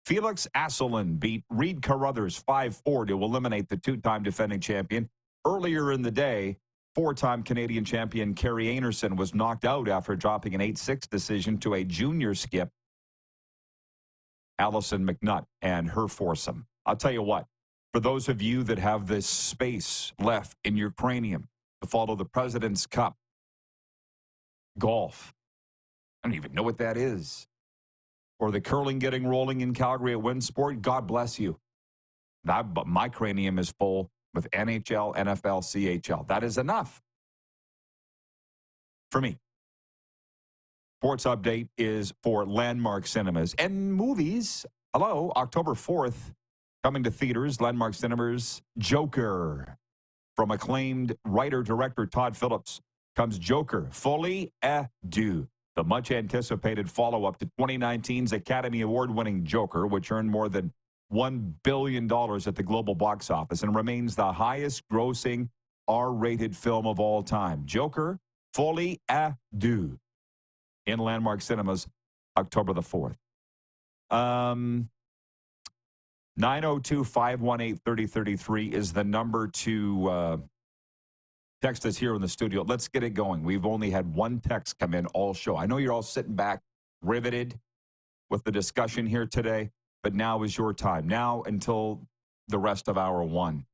Felix Asselin beat Reed Carruthers 5-4 to eliminate the two-time defending champion. Earlier in the day, 4-time Canadian champion Kerry Einarson was knocked out after dropping an 8-6 decision to a junior skip, Allison McNutt, and her foursome. I'll tell you what, for those of you that have this space left in your cranium to follow the President's Cup, golf, I don't even know what that is, or the curling getting rolling in Calgary at Winsport, God bless you. But my cranium is full with NHL, NFL, CHL. That is enough for me. Sports update is for Landmark Cinemas and movies. Hello, October 4th, coming to theaters, Landmark Cinemas, Joker. From acclaimed writer-director Todd Phillips comes Joker, Folie à Deux, the much-anticipated follow-up to 2019's Academy Award-winning Joker, which earned more than $1 billion at the global box office and remains the highest-grossing R-rated film of all time. Joker, Folie à Deux, in Landmark Cinemas, October the 4th. 902-518-3033 is the number to text us here in the studio. Let's get it going. We've only had one text come in all show. I know you're all sitting back, riveted with the discussion here today, but now is your time. Now until the rest of hour 1.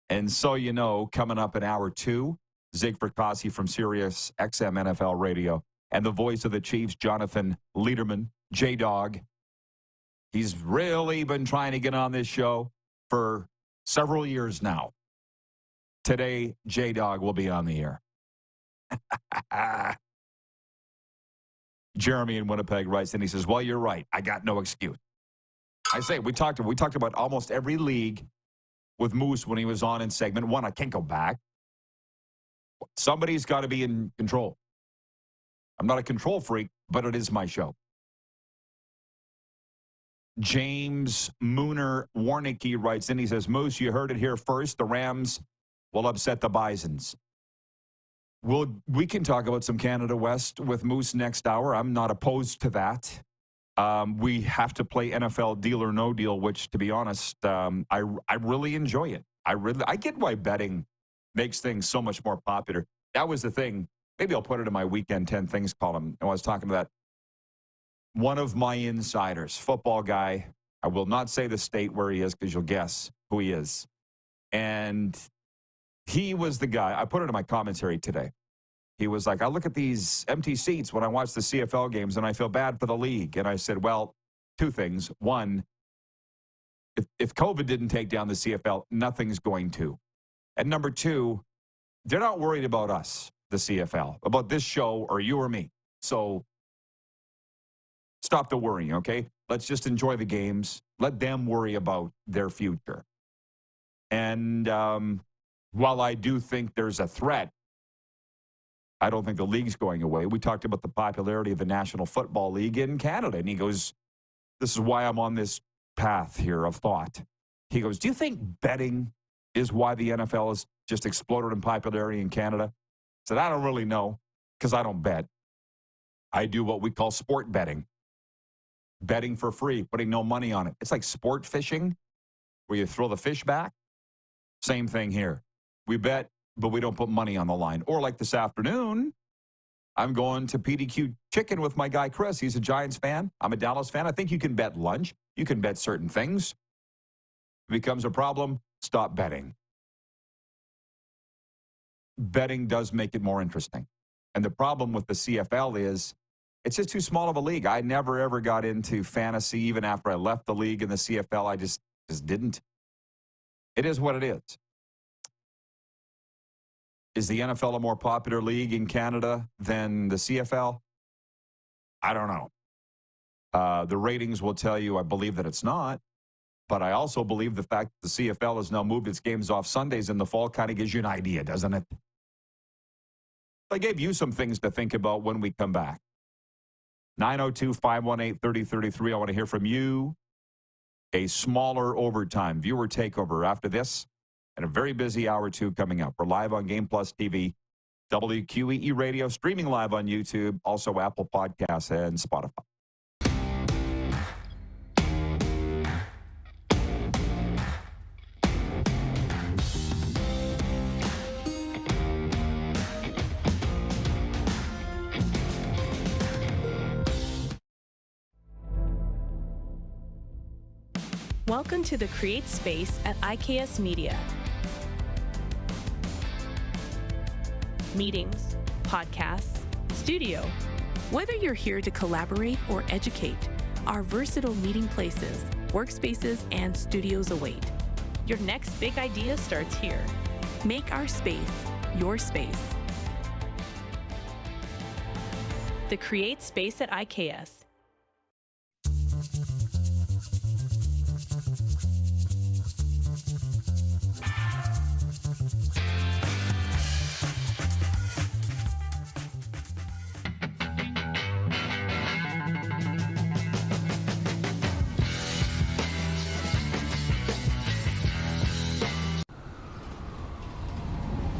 And so you know, coming up in hour 2, Zig Fracassi from SiriusXM NFL Radio and the voice of the Chiefs, Jonathan Lederman, J-Dog. He's really been trying to get on this show for several years now. Today, J-Dog will be on the air. Jeremy in Winnipeg writes, and he says, well, you're right. I got no excuse. I say, we talked about almost every league with Moose when he was on in segment 1. I can't go back. Somebody's got to be in control. I'm not a control freak, but it is my show. James Mooner Warnicki writes in, he says, Moose, you heard it here first. The Rams will upset the Bisons. We can talk about some Canada West with Moose next hour. I'm not opposed to that. We have to play NFL Deal or No Deal, which, to be honest, I really enjoy it. I get why betting makes things so much more popular. That was the thing. Maybe I'll put it in my Weekend 10 Things column. I was talking about one of my insiders, football guy. I will not say the state where he is because you'll guess who he is. And he was the guy. I put it in my commentary today. He was like, I look at these empty seats when I watch the CFL games and I feel bad for the league. And I said, well, 2 things. One, if COVID didn't take down the CFL, nothing's going to. And number 2, they're not worried about us, the CFL, about this show or you or me. So stop the worrying, okay? Let's just enjoy the games. Let them worry about their future. And while I do think there's a threat, I don't think the league's going away. We talked about the popularity of the National Football League in Canada, and he goes, this is why I'm on this path here of thought. He goes, do you think betting is why the NFL has just exploded in popularity in Canada? I said, I don't really know because I don't bet. I do what we call sport betting. Betting for free, putting no money on it. It's like sport fishing where you throw the fish back. Same thing here. We bet, but we don't put money on the line. Or like this afternoon, I'm going to PDQ Chicken with my guy Chris. He's a Giants fan. I'm a Dallas fan. I think you can bet lunch. You can bet certain things. If it becomes a problem, stop betting. Betting does make it more interesting. And the problem with the CFL is it's just too small of a league. I never, ever got into fantasy. Even after I left the league in the CFL, I just didn't. It is what it is. Is the NFL a more popular league in Canada than the CFL? I don't know. The ratings will tell you I believe that it's not. But I also believe the fact that the CFL has now moved its games off Sundays in the fall kind of gives you an idea, doesn't it? I gave you some things to think about when we come back. 902-518-3033. I want to hear from you. A smaller overtime viewer takeover after this, and a very busy hour 2 coming up. We're live on Game Plus TV, WQEE Radio, streaming live on YouTube, also Apple Podcasts and Spotify. Welcome to the Create Space at IKS Media. Meetings, podcasts, studio. Whether you're here to collaborate or educate, our versatile meeting places, workspaces, and studios await. Your next big idea starts here. Make our space your space. The Create Space at IKS.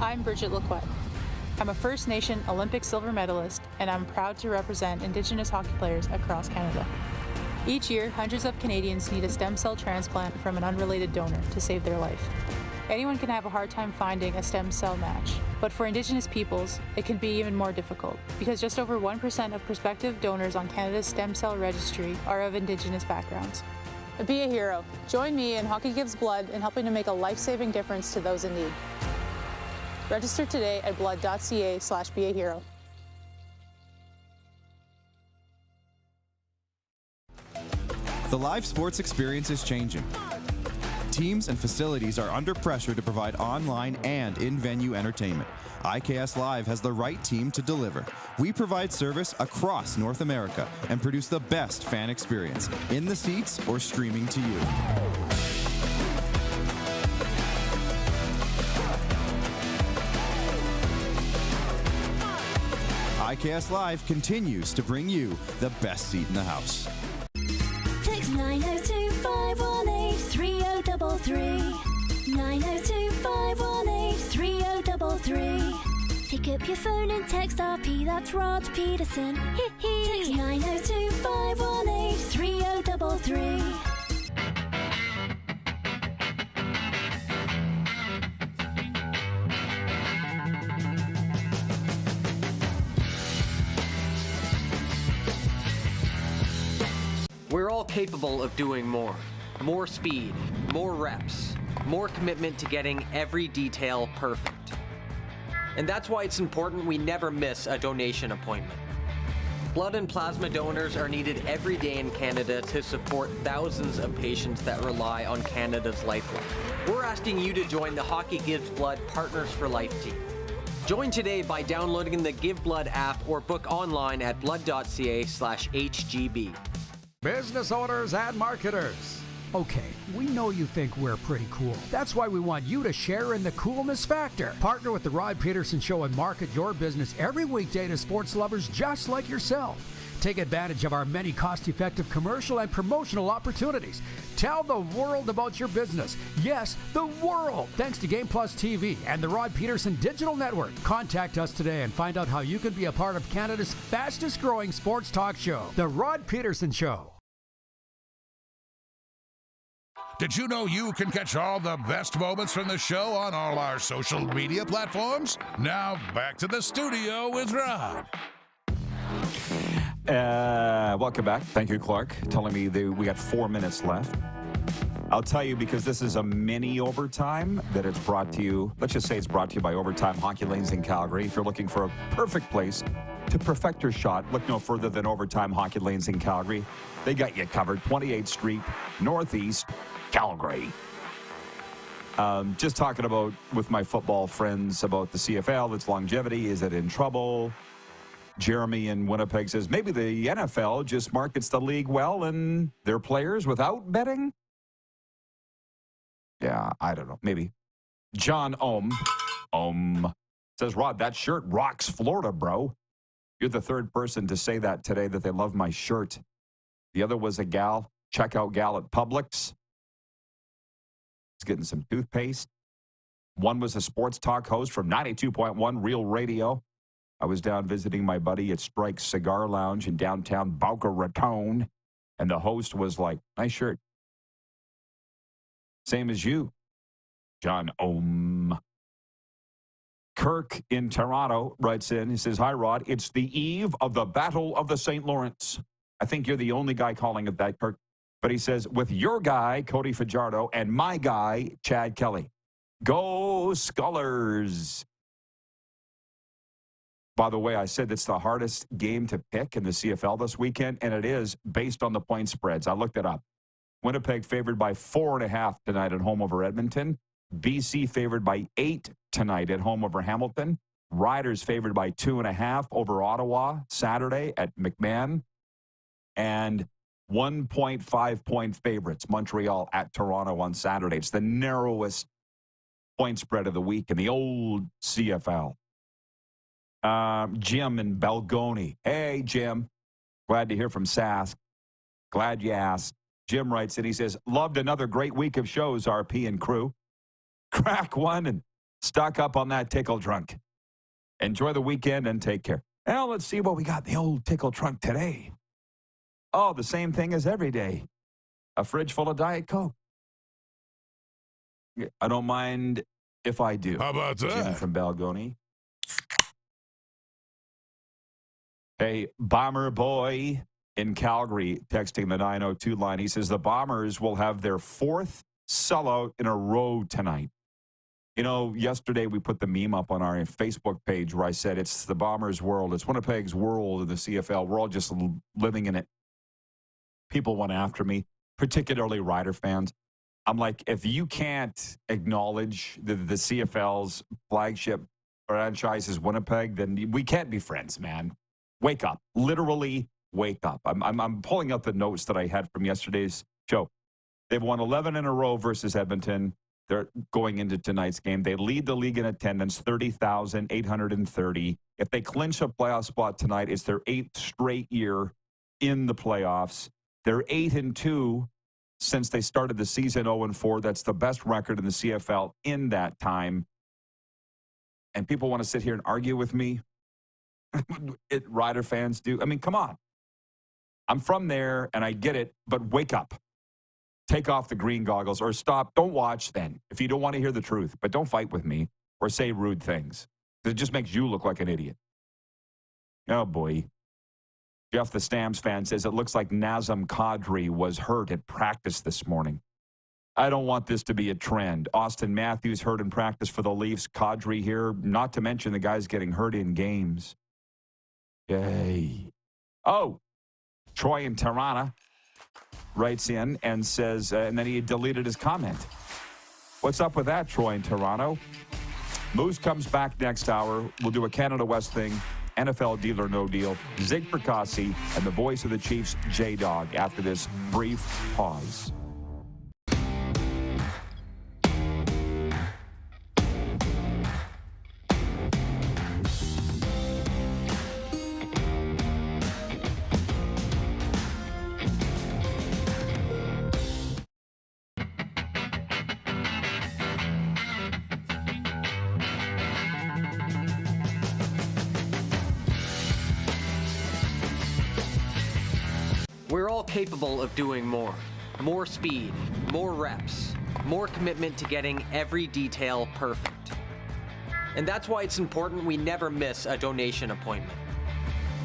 I'm Bridget Lacquette. I'm a First Nation Olympic silver medalist, and I'm proud to represent Indigenous hockey players across Canada. Each year, hundreds of Canadians need a stem cell transplant from an unrelated donor to save their life. Anyone can have a hard time finding a stem cell match, but for Indigenous peoples, it can be even more difficult because just over 1% of prospective donors on Canada's stem cell registry are of Indigenous backgrounds. Be a hero. Join me in Hockey Gives Blood in helping to make a life-saving difference to those in need. Register today at blood.ca/beahero. The live sports experience is changing. Teams and facilities are under pressure to provide online and in-venue entertainment. IKS Live has the right team to deliver. We provide service across North America and produce the best fan experience, in the seats or streaming to you. IKS Live continues to bring you the best seat in the house. Text 902-518-3033. 902-518-3033. Pick up your phone and text RP, that's Rod Pedersen. Text 902-518-3033. We're all capable of doing more. More speed, more reps, more commitment to getting every detail perfect. And that's why it's important we never miss a donation appointment. Blood and plasma donors are needed every day in Canada to support thousands of patients that rely on Canada's lifeline. We're asking you to join the Hockey Gives Blood Partners for Life team. Join today by downloading the Give Blood app or book online at blood.ca/HGB. Business owners and marketers. Okay, we know you think we're pretty cool. That's why we want you to share in the coolness factor. Partner with the Rod Pedersen Show and market your business every weekday to sports lovers just like yourself. Take advantage of our many cost-effective commercial and promotional opportunities. Tell the world about your business. Yes, the world. Thanks to Game Plus TV and the Rod Pedersen Digital Network. Contact us today and find out how you can be a part of Canada's fastest-growing sports talk show, The Rod Pedersen Show. Did you know you can catch all the best moments from the show on all our social media platforms? Now, back to the studio with Rod. Welcome back. Thank you, Clark, telling me that we got 4 minutes left. I'll tell you, because this is a mini overtime, that it's brought to you, let's just say it's brought to you by Overtime Hockey Lanes in Calgary. If you're looking for a perfect place to perfect your shot, look no further than Overtime Hockey Lanes in Calgary. They got you covered. 28th Street, Northeast, Calgary. Just talking about with my football friends about the CFL, its longevity. Is it in trouble? Jeremy in Winnipeg says, maybe the NFL just markets the league well and their players without betting? Yeah, I don't know. Maybe. John says, Rod, that shirt rocks Florida, bro. You're the third person to say that today, that they love my shirt. The other was a gal, checkout gal at Publix. He's getting some toothpaste. One was a sports talk host from 92.1 Real Radio. I was down visiting my buddy at Strike's Cigar Lounge in downtown Boca Raton, and the host was like, nice shirt. Same as you, John Kirk in Toronto writes in. He says, hi, Rod. It's the eve of the Battle of the St. Lawrence. I think you're the only guy calling it that, Kirk. But he says, with your guy, Cody Fajardo, and my guy, Chad Kelly. Go Scullers. By the way, I said it's the hardest game to pick in the CFL this weekend, and it is based on the point spreads. I looked it up. Winnipeg favored by 4.5 tonight at home over Edmonton. BC favored by 8 tonight at home over Hamilton. Riders favored by 2.5 over Ottawa Saturday at McMahon. And 1.5 point favorites, Montreal at Toronto on Saturday. It's the narrowest point spread of the week in the old CFL. Jim in Belgoni. Hey, Jim. Glad to hear from Sask. Glad you asked. Jim writes in, he says, loved another great week of shows, RP and crew. Crack one and stock up on that tickle trunk. Enjoy the weekend and take care. Now let's see what we got in the old tickle trunk today. Oh, the same thing as every day. A fridge full of Diet Coke. I don't mind if I do. How about that? Jim from Balgoni. Hey, Bomber Boy in Calgary texting the 902 line. He says the Bombers will have their 4th sellout in a row tonight. You know, yesterday we put the meme up on our Facebook page where I said it's the Bombers' world. It's Winnipeg's world in the CFL. We're all just living in it. People went after me, particularly Rider fans. I'm like, if you can't acknowledge the CFL's flagship franchise is Winnipeg, then we can't be friends, man. Wake up. Literally wake up. I'm pulling up the notes that I had from yesterday's show. They've won 11 in a row versus Edmonton. They're going into tonight's game. They lead the league in attendance, 30,830. If they clinch a playoff spot tonight, it's their 8th straight year in the playoffs. They're 8-2 since they started the season 0-4. That's the best record in the CFL in that time. And people want to sit here and argue with me. Rider fans do. I mean, come on. I'm from there and I get it, but wake up. Take off the green goggles or stop. Don't watch then if you don't want to hear the truth. But don't fight with me or say rude things. It just makes you look like an idiot. Oh, boy. Jeff, the Stamps fan, says it looks like Nazem Kadri was hurt at practice this morning. I don't want this to be a trend. Austin Matthews hurt in practice for the Leafs. Kadri here, not to mention the guys getting hurt in games. Yay. Oh, Troy in Tirana writes in and says, and then he deleted his comment. What's up with that, Troy in Toronto? Moose comes back next hour. We'll do a Canada West thing. NFL Deal or No Deal, Zig Fracassi, and the voice of the Chiefs, J-Dog, after this brief pause. We're all capable of doing more. More speed, more reps, more commitment to getting every detail perfect. And that's why it's important we never miss a donation appointment.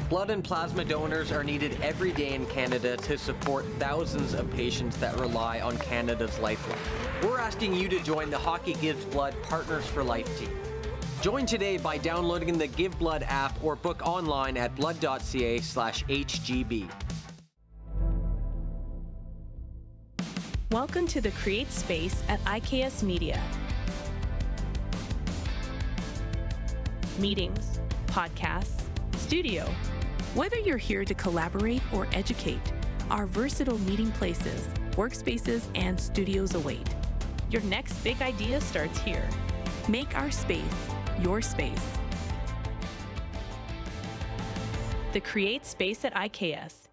Blood and plasma donors are needed every day in Canada to support thousands of patients that rely on Canada's lifeline. We're asking you to join the Hockey Gives Blood Partners for Life team. Join today by downloading the Give Blood app or book online at blood.ca/HGB. Welcome to the Create Space at IKS Media. Meetings, podcasts, Studio. Whether you're here to collaborate or educate, our versatile meeting places, workspaces, and studios await. Your next big idea starts here. Make our space your space. The Create Space at IKS.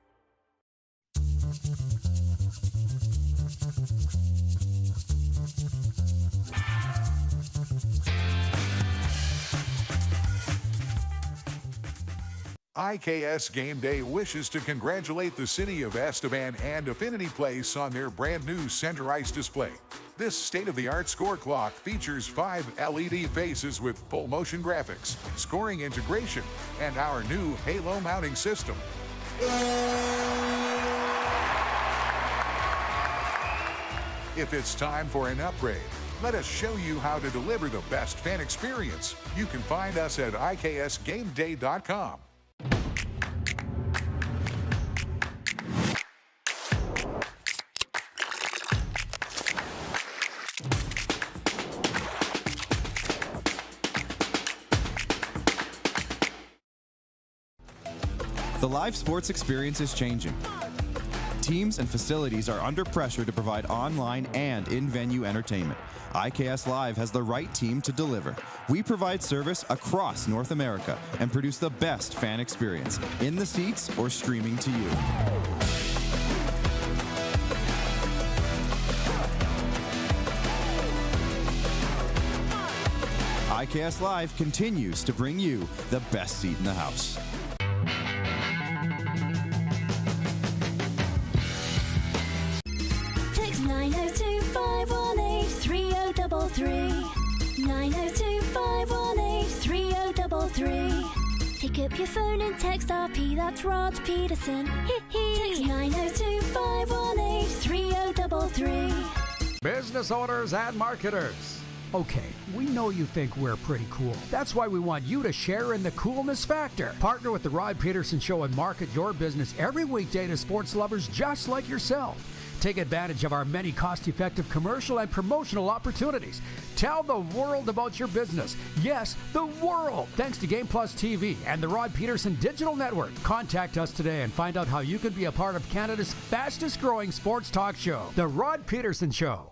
IKS Game Day wishes to congratulate the city of Esteban and Affinity Place on their brand new center ice display. This state-of-the-art score clock features 5 LED faces with full motion graphics, scoring integration, and our new Halo mounting system. If it's time for an upgrade, let us show you how to deliver the best fan experience. You can find us at iksgameday.com. The live sports experience is changing. Teams and facilities are under pressure to provide online and in-venue entertainment. IKS Live has the right team to deliver. We provide service across North America and produce the best fan experience, in the seats or streaming to you. IKS Live continues to bring you the best seat in the house. Text 902-518-3033. 902-518-3033. Pick up your phone and text RP, that's Rod Pedersen. Text 902-518-3033. Business owners and marketers. Okay, we know you think we're pretty cool. That's why we want you to share in the coolness factor. Partner with The Rod Pedersen Show and market your business every weekday to sports lovers just like yourself. Take advantage of our many cost-effective commercial and promotional opportunities. Tell the world about your business. Yes, the world. Thanks to Game Plus TV and the Rod Pedersen Digital Network. Contact us today and find out how you can be a part of Canada's fastest-growing sports talk show, The Rod Pedersen Show.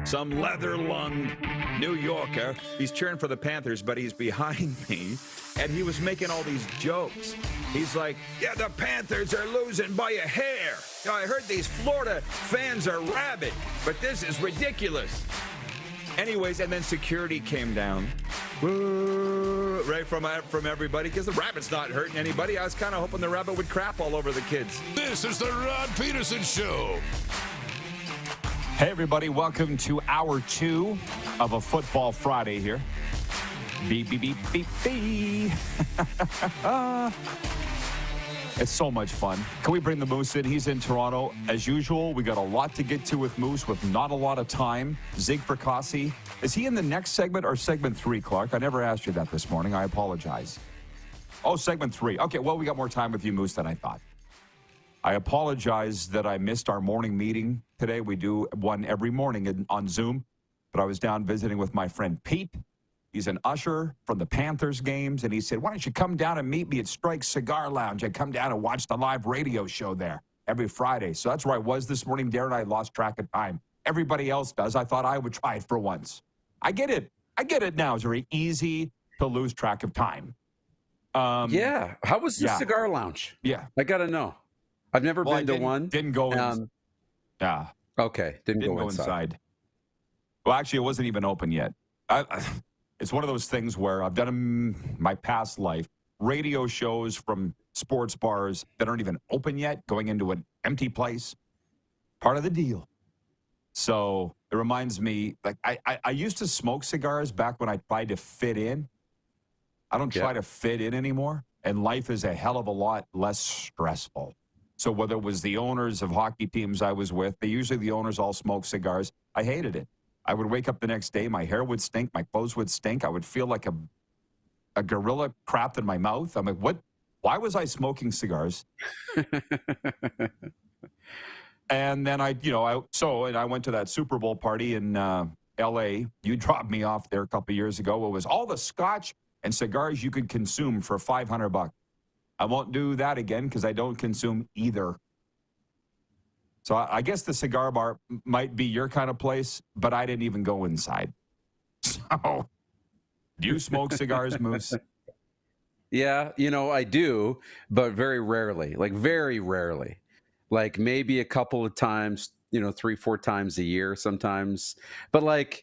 Some leather-lunged New Yorker. He's cheering for the Panthers, but he's behind me, and he was making all these jokes. He's like, yeah, the Panthers are losing by a hair. Now, I heard these Florida fans are rabid, but this is ridiculous. Anyways, and then security came down. Woo, right from everybody, because the rabbit's not hurting anybody. I was kind of hoping the rabbit would crap all over the kids. This is the Rod Pedersen Show. Hey, everybody. Welcome to hour 2 of a Football Friday here. Beep, beep, beep, beep, beep. It's so much fun. Can we bring the Moose in? He's in Toronto. As usual, we got a lot to get to with Moose with not a lot of time. Zig Fracassi. Is he in the next segment or segment 3, Clark? I never asked you that this morning. I apologize. Oh, segment 3. Okay, well, we got more time with you, Moose, than I thought. I apologize that I missed our morning meeting today. We do one every morning on Zoom, but I was down visiting with my friend Pete. He's an usher from the Panthers games, and he said, why don't you come down and meet me at Strike Cigar Lounge? I come down and watch the live radio show there every Friday. So that's where I was this morning. Darren and I lost track of time. Everybody else does. I thought I would try it for once. I get it. I get it now. It's very easy to lose track of time. Yeah. How was the Cigar Lounge? Yeah. I got to know. I've never been to one. Didn't go in. Yeah. Okay. Didn't go inside. Well, actually, it wasn't even open yet. It's one of those things where I've done in my past life, radio shows from sports bars that aren't even open yet, going into an empty place. Part of the deal. So it reminds me, like, I used to smoke cigars back when I tried to fit in. I don't try to fit in anymore, and life is a hell of a lot less stressful. So whether it was the owners of hockey teams I was with, usually the owners all smoke cigars. I hated it. I would wake up the next day, my hair would stink, my clothes would stink. I would feel like a gorilla crapped in my mouth. I'm like, what? Why was I smoking cigars? And then I went to that Super Bowl party in L.A. You dropped me off there a couple of years ago. It was all the scotch and cigars you could consume for $500. I won't do that again because I don't consume either. So I guess the cigar bar might be your kind of place, but I didn't even go inside. So, do you smoke cigars, Moose? Yeah, I do, but very rarely, like very rarely. Like maybe a couple of times, 3-4 times a year sometimes. But like,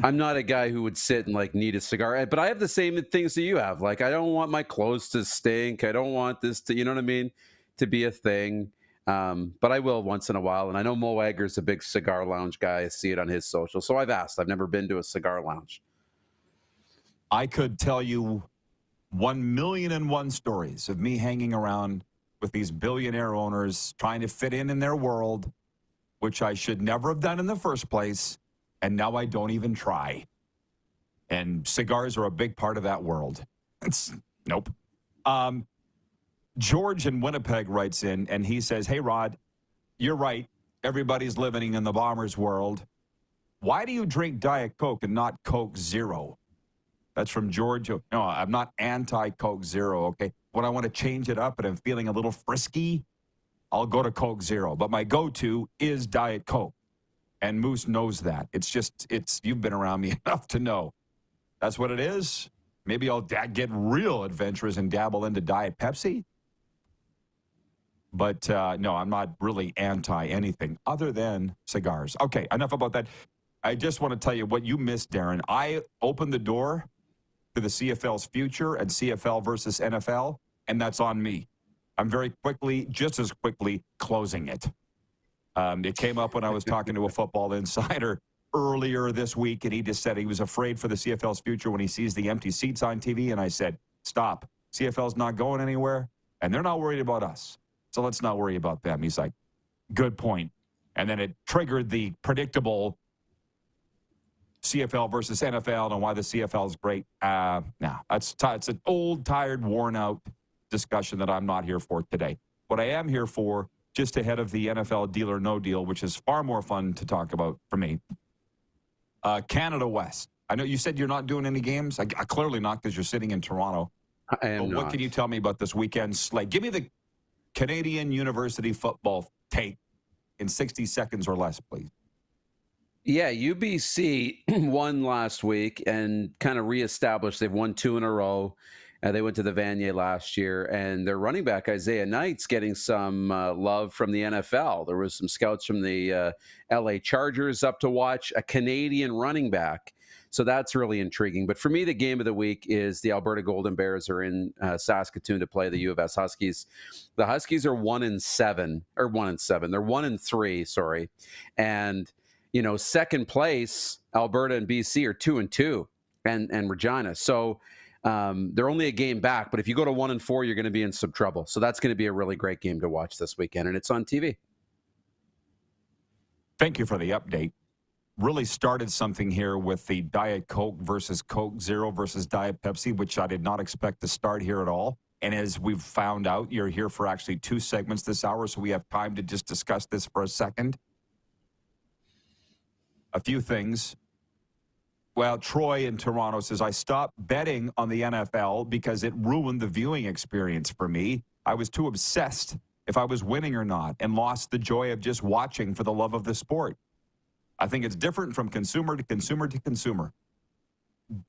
I'm not a guy who would sit and like need a cigar. But I have the same things that you have. Like, I don't want my clothes to stink. I don't want this to, you know what I mean, to be a thing. But I will once in a while. And I know Mo Egger's a big cigar lounge guy. I see it on his social. So I've asked. I've never been to a cigar lounge. I could tell you 1,000,001 stories of me hanging around with these billionaire owners trying to fit in their world, which I should never have done in the first place, and now I don't even try. And cigars are a big part of that world. Nope. George in Winnipeg writes in, and he says, hey, Rod, you're right. Everybody's living in the Bombers world. Why do you drink Diet Coke and not Coke Zero? That's from George. No, I'm not anti-Coke Zero, okay? When I want to change it up and I'm feeling a little frisky, I'll go to Coke Zero. But my go-to is Diet Coke. And Moose knows that. You've been around me enough to know. That's what it is. Maybe I'll get real adventurous and dabble into Diet Pepsi. But no, I'm not really anti-anything other than cigars. Okay, enough about that. I just want to tell you what you missed, Darren. I opened the door to the CFL's future and CFL versus NFL, and that's on me. I'm just as quickly closing it. It came up when I was talking to a football insider earlier this week, and he just said he was afraid for the CFL's future when he sees the empty seats on TV, and I said, stop. CFL's not going anywhere, and they're not worried about us, so let's not worry about them. He's like, good point. And then it triggered the predictable CFL versus NFL and why the CFL is great. No, it's an old, tired, worn-out discussion that I'm not here for today. What I am here for, just ahead of the NFL Deal or No Deal, which is far more fun to talk about for me, Canada West. I know you said you're not doing any games. I clearly not because you're sitting in Toronto. I am not. What can you tell me about this weekend slate? Give me the Canadian University football take in 60 seconds or less, please. Yeah, UBC won last week and kind of reestablished. They've won 2 in a row. They went to the Vanier last year, and their running back, Isaiah Knight's getting some love from the NFL. There was some scouts from the LA Chargers up to watch a Canadian running back. So that's really intriguing. But for me, the game of the week is the Alberta Golden Bears are in Saskatoon to play the U of S Huskies. The Huskies are 1-7. They're 1-3, sorry. And second place, Alberta and BC are 2-2 and Regina. So they're only a game back, but if you go to 1-4, you're going to be in some trouble. So that's going to be a really great game to watch this weekend, and it's on TV. Thank you for the update. Really started something here with the Diet Coke versus Coke Zero versus Diet Pepsi, which I did not expect to start here at all. And as we've found out, you're here for actually 2 segments this hour, so we have time to just discuss this for a second. A few things. Well, Troy in Toronto says, I stopped betting on the NFL because it ruined the viewing experience for me. I was too obsessed if I was winning or not and lost the joy of just watching for the love of the sport. I think it's different from consumer to consumer to consumer.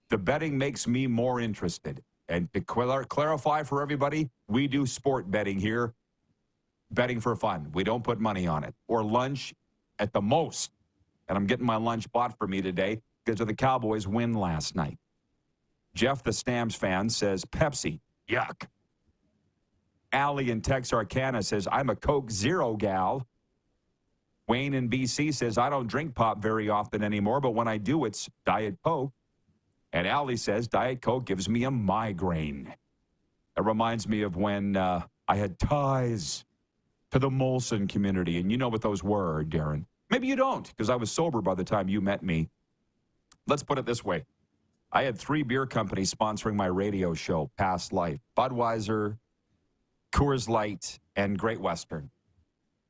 The betting makes me more interested. And to clarify for everybody, we do sport betting here, betting for fun. We don't put money on it. Or lunch at the most. And I'm getting my lunch bought for me today because of the Cowboys' win last night. Jeff, the Stamps fan, says, Pepsi, yuck. Allie in Texarkana says, I'm a Coke Zero gal. Wayne in BC says, I don't drink pop very often anymore, but when I do, it's Diet Coke. And Allie says, Diet Coke gives me a migraine. It reminds me of when I had ties to the Molson community. And you know what those were, Darren. Maybe you don't, because I was sober by the time you met me. Let's put it this way. I had 3 beer companies sponsoring my radio show, Past Life. Budweiser, Coors Light, and Great Western.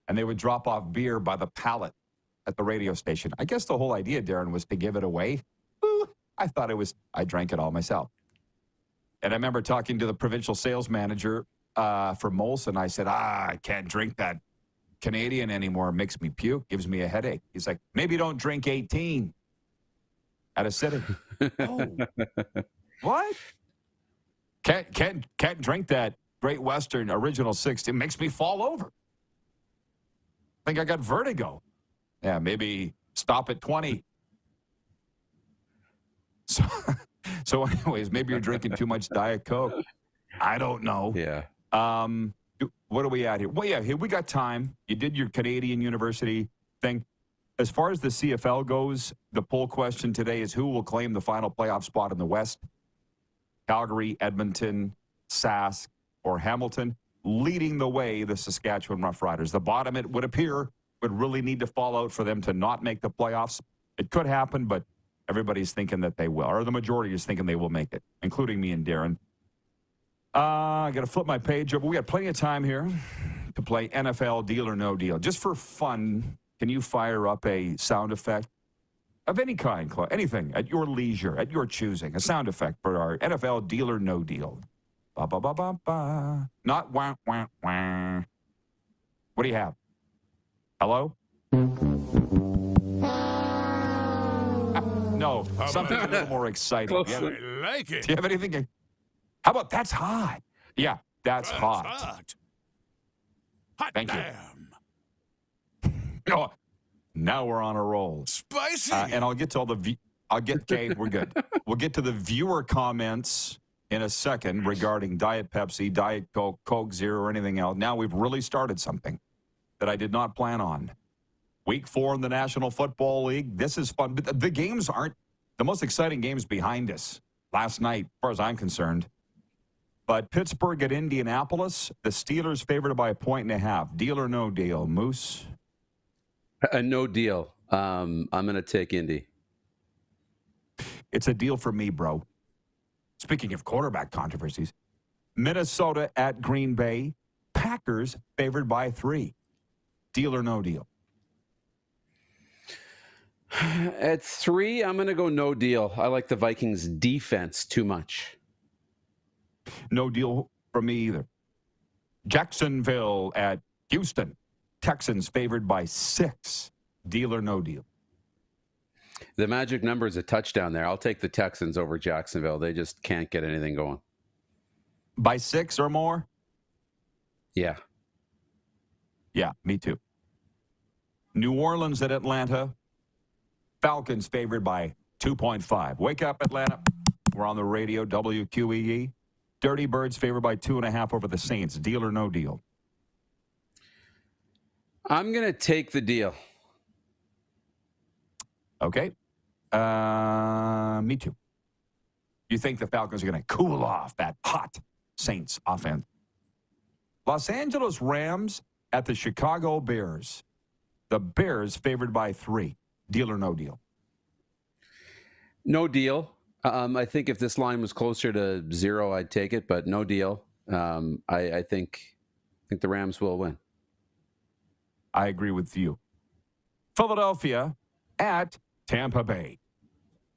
And they would drop off beer by the pallet at the radio station. I guess the whole idea, Darren, was to give it away. Ooh, I drank it all myself. And I remember talking to the provincial sales manager for Molson. I said, I can't drink that Canadian anymore. It makes me puke, gives me a headache. He's like, maybe don't drink 18 at a sitting. Oh, what? Can't drink that Great Western Original 60. It makes me fall over. I think I got vertigo. Yeah, maybe stop at 20. So anyways, maybe you're drinking too much Diet Coke. I don't know. Yeah. What are we at here? Well, yeah, here we got time. You did your Canadian University thing. As far as the CFL goes, the poll question today is who will claim the final playoff spot in the West? Calgary, Edmonton, Sask, or Hamilton. Leading the way, the Saskatchewan Roughriders. The bottom, it would appear, would really need to fall out for them to not make the playoffs. It could happen, but everybody's thinking that they will, or the majority is thinking they will make it, including me and Darren. I got to flip my page over. We got plenty of time here to play NFL Deal or No Deal. Just for fun, can you fire up a sound effect of any kind, Claude? Anything at your leisure, at your choosing, a sound effect for our NFL Deal or No Deal. Ba ba ba ba ba. Not wah wah wah. What do you have? Hello? No, something a little more exciting. I like it. Do you have anything? How about that's hot? Yeah, that's hot. Hot Thank damn. you. No, now we're on a roll. Spicy. And I'll get to all the. Okay, we're good. We'll get to the viewer comments in a second regarding Diet Pepsi, Diet Coke, Coke Zero, or anything else. Now we've really started something that I did not plan on. Week 4 in the National Football League. This is fun. But the games aren't the most exciting games behind us last night, as far as I'm concerned. But Pittsburgh at Indianapolis, the Steelers favored by 1.5. Deal or no deal, Moose? No deal. I'm going to take Indy. It's a deal for me, bro. Speaking of quarterback controversies, Minnesota at Green Bay, Packers favored by 3. Deal or no deal? At 3, I'm going to go no deal. I like the Vikings defense too much. No deal for me either. Jacksonville at Houston, Texans favored by 6. Deal or no deal? The magic number is a touchdown there. I'll take the Texans over Jacksonville. They just can't get anything going. By 6 or more? Yeah. Yeah, me too. New Orleans at Atlanta, Falcons favored by 2.5. Wake up, Atlanta. We're on the radio, WQEE. Dirty Birds favored by 2.5 over the Saints. Deal or no deal? I'm going to take the deal. Okay. Me too. You think the Falcons are going to cool off that hot Saints offense? Los Angeles Rams at the Chicago Bears. The Bears favored by 3. Deal or no deal? No deal. I think if this line was closer to 0, I'd take it, but no deal. I think the Rams will win. I agree with you. Philadelphia at Tampa Bay.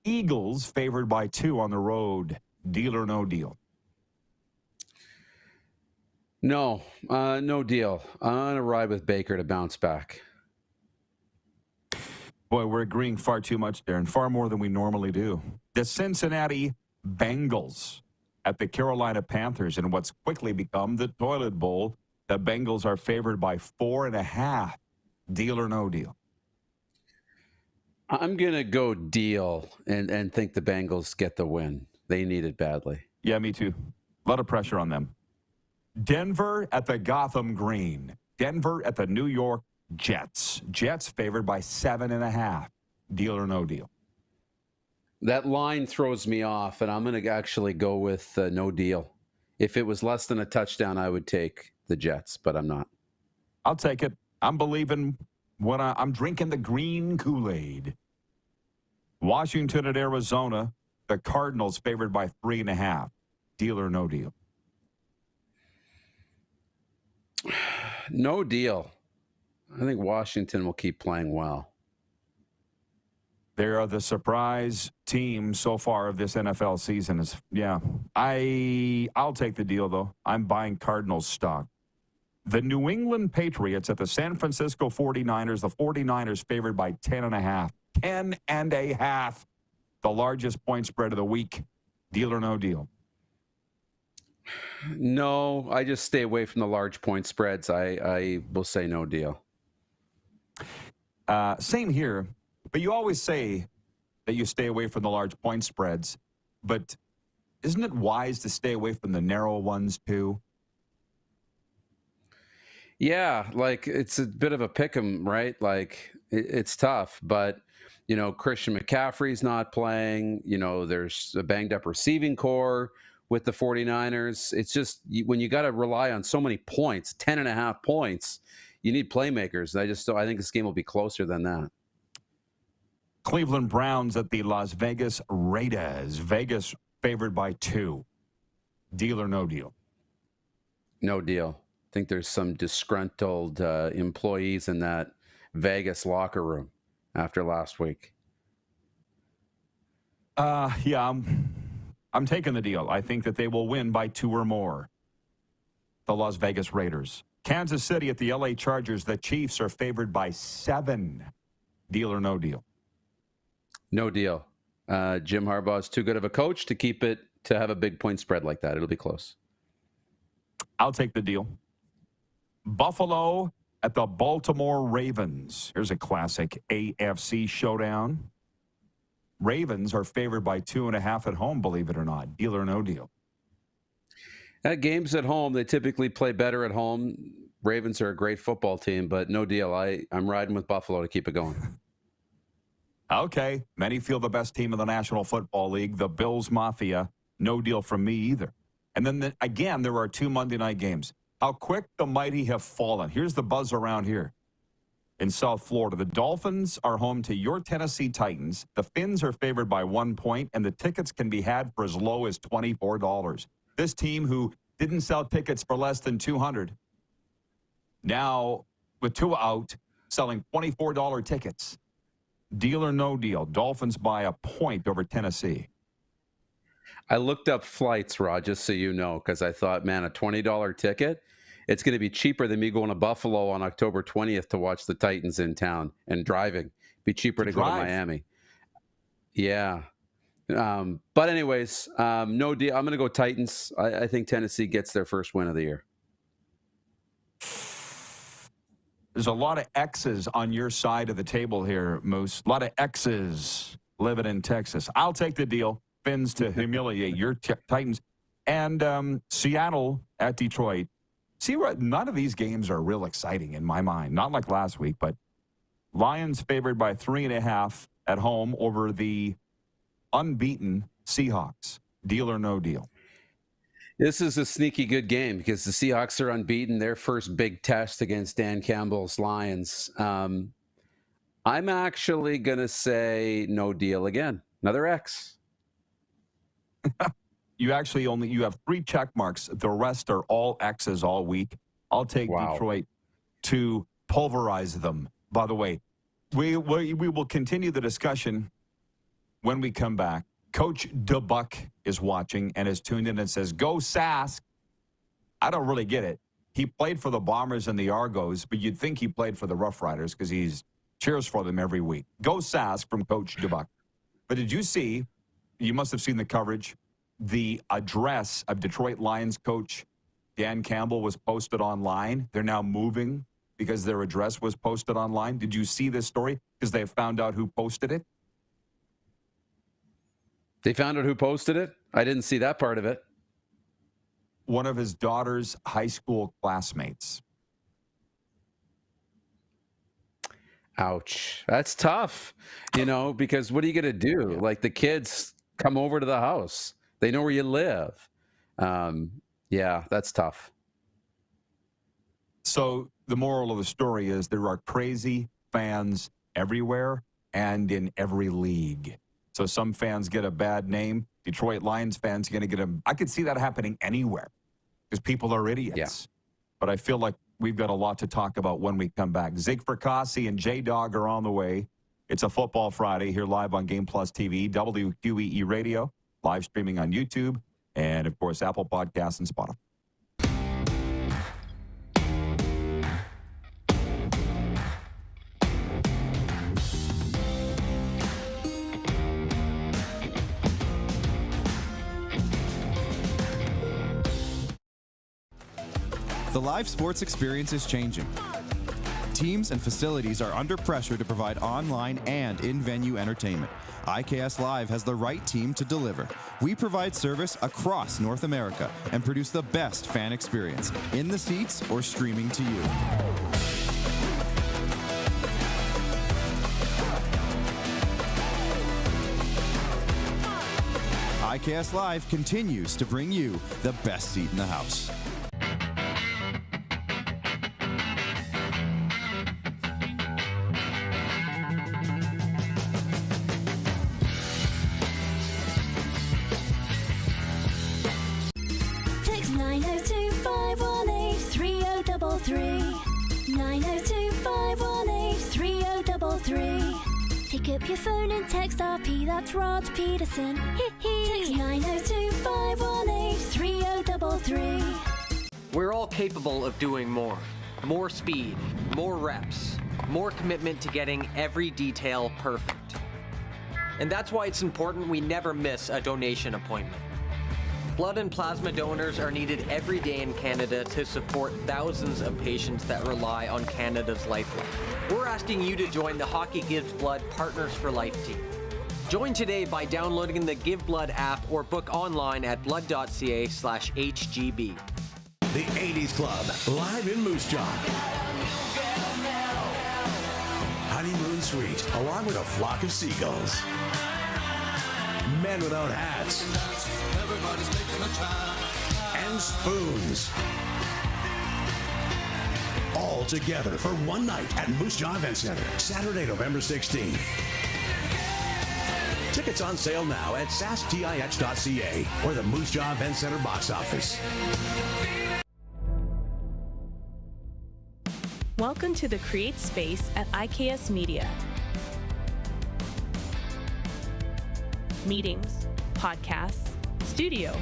Eagles favored by 2 on the road. Deal or no deal? No, no deal. I'm going to ride with Baker to bounce back. Boy, we're agreeing far too much, Darren. Far more than we normally do. The Cincinnati Bengals at the Carolina Panthers in what's quickly become the toilet bowl. The Bengals are favored by 4.5. Deal or no deal? I'm going to go deal and think the Bengals get the win. They need it badly. Yeah, me too. A lot of pressure on them. Denver at the Gotham Green. Denver at the New York Jets. Jets favored by 7.5. Deal or no deal? That line throws me off, and I'm going to actually go with no deal. If it was less than a touchdown, I would take the Jets, but I'm not. I'll take it. I'm believing when I'm drinking the green Kool-Aid. Washington at Arizona. The Cardinals favored by 3.5. Deal or no deal? No deal. I think Washington will keep playing well. They're the surprise team so far of this NFL season. I'll take the deal, though. I'm buying Cardinals stock. The New England Patriots at the San Francisco 49ers. The 49ers favored by 10.5. 10.5. The largest point spread of the week. Deal or no deal? No, I just stay away from the large point spreads. I will say no deal. Same here. But you always say that you stay away from the large point spreads. But isn't it wise to stay away from the narrow ones, too? Yeah, like it's a bit of a pick 'em, right? Like it's tough, but Christian McCaffrey's not playing. There's a banged up receiving core with the 49ers. It's just when you got to rely on so many points, 10.5 points, you need playmakers. I think this game will be closer than that. Cleveland Browns at the Las Vegas Raiders. Vegas favored by 2. Deal or no deal? No deal. I think there's some disgruntled employees in that Vegas locker room after last week. Yeah, I'm taking the deal. I think that they will win by 2 or more. The Las Vegas Raiders. Kansas City at the LA Chargers. The Chiefs are favored by 7. Deal or no deal? No deal. Jim Harbaugh is too good of a coach to have a big point spread like that. It'll be close. I'll take the deal. Buffalo at the Baltimore Ravens. Here's a classic AFC showdown. Ravens are favored by 2.5 at home, believe it or not. Deal or no deal? Games at home, they typically play better at home. Ravens are a great football team, but no deal. I'm riding with Buffalo to keep it going. Okay. Many feel the best team in the National Football League, the Bills Mafia. No deal from me either. And then, again, there are 2 Monday night games. How quick the mighty have fallen. Here's the buzz around here. In South Florida, the Dolphins are home to your Tennessee Titans. The Fins are favored by 1 point, and the tickets can be had for as low as $24. This team, who didn't sell tickets for less than $200, now, with 2 out, selling $24 tickets. Deal or no deal? Dolphins by a point over Tennessee. I looked up flights, Rod, just so you know, because I thought, man, a $20 ticket, it's going to be cheaper than me going to Buffalo on October 20th to watch the Titans in town and driving. Be cheaper to go to Miami. Yeah. But anyways, no deal. I'm going to go Titans. I think Tennessee gets their first win of the year. There's a lot of X's on your side of the table here, Moose. A lot of X's living in Texas. I'll take the deal. Fins to humiliate your Titans. And Seattle at Detroit. See, none of these games are real exciting in my mind. Not like last week, but Lions favored by 3.5 at home over the unbeaten Seahawks. Deal or no deal? This is a sneaky good game because the Seahawks are unbeaten. Their first big test against Dan Campbell's Lions. I'm actually going to say no deal again. Another X. You have 3 check marks. The rest are all X's all week. I'll take Detroit to pulverize them. By the way, we will continue the discussion when we come back. Coach DeBuck is watching and is tuned in and says, "Go Sask." I don't really get it. He played for the Bombers and the Argos, but you'd think he played for the Rough Riders because he cheers for them every week. Go Sask from Coach DeBuck. But did you see, you must have seen the coverage, the address of Detroit Lions coach Dan Campbell was posted online. They're now moving because their address was posted online. Did you see this story? Because they have found out who posted it. They found out who posted it? I didn't see that part of it. One of his daughter's high school classmates. Ouch. That's tough, because what are you going to do? Like, the kids come over to the house. They know where you live. Yeah, that's tough. So the moral of the story is there are crazy fans everywhere and in every league. So some fans get a bad name. Detroit Lions fans are going to get I could see that happening anywhere because people are idiots. Yeah. But I feel like we've got a lot to talk about when we come back. Zig Fracassi and J-Dog are on the way. It's a Football Friday here live on Game Plus TV, WQEE Radio, live streaming on YouTube, and, of course, Apple Podcasts and Spotify. The live sports experience is changing. Teams and facilities are under pressure to provide online and in-venue entertainment. IKS Live has the right team to deliver. We provide service across North America and produce the best fan experience, in the seats or streaming to you. IKS Live continues to bring you the best seat in the house. Text 902-518-3033. 902-518-3033. Pick up your phone and text RP, that's Rod Pedersen. Text 902-518-3033. We're all capable of doing more. More speed, more reps, more commitment to getting every detail perfect. And that's why it's important we never miss a donation appointment. Blood and plasma donors are needed every day in Canada to support thousands of patients that rely on Canada's lifeline. We're asking you to join the Hockey Gives Blood Partners for Life team. Join today by downloading the Give Blood app or book online at blood.ca/HGB. The 80s Club, live in Moose Jaw. Honeymoon Suite, along with a flock of seagulls. Men without hats. And spoons. All together for one night at Moose Jaw Event Center, Saturday, November 16th. Tickets on sale now at sastix.ca or the Moose Jaw Event Center box office. Welcome to the Create Space at IKS Media. Meetings, podcasts, studio.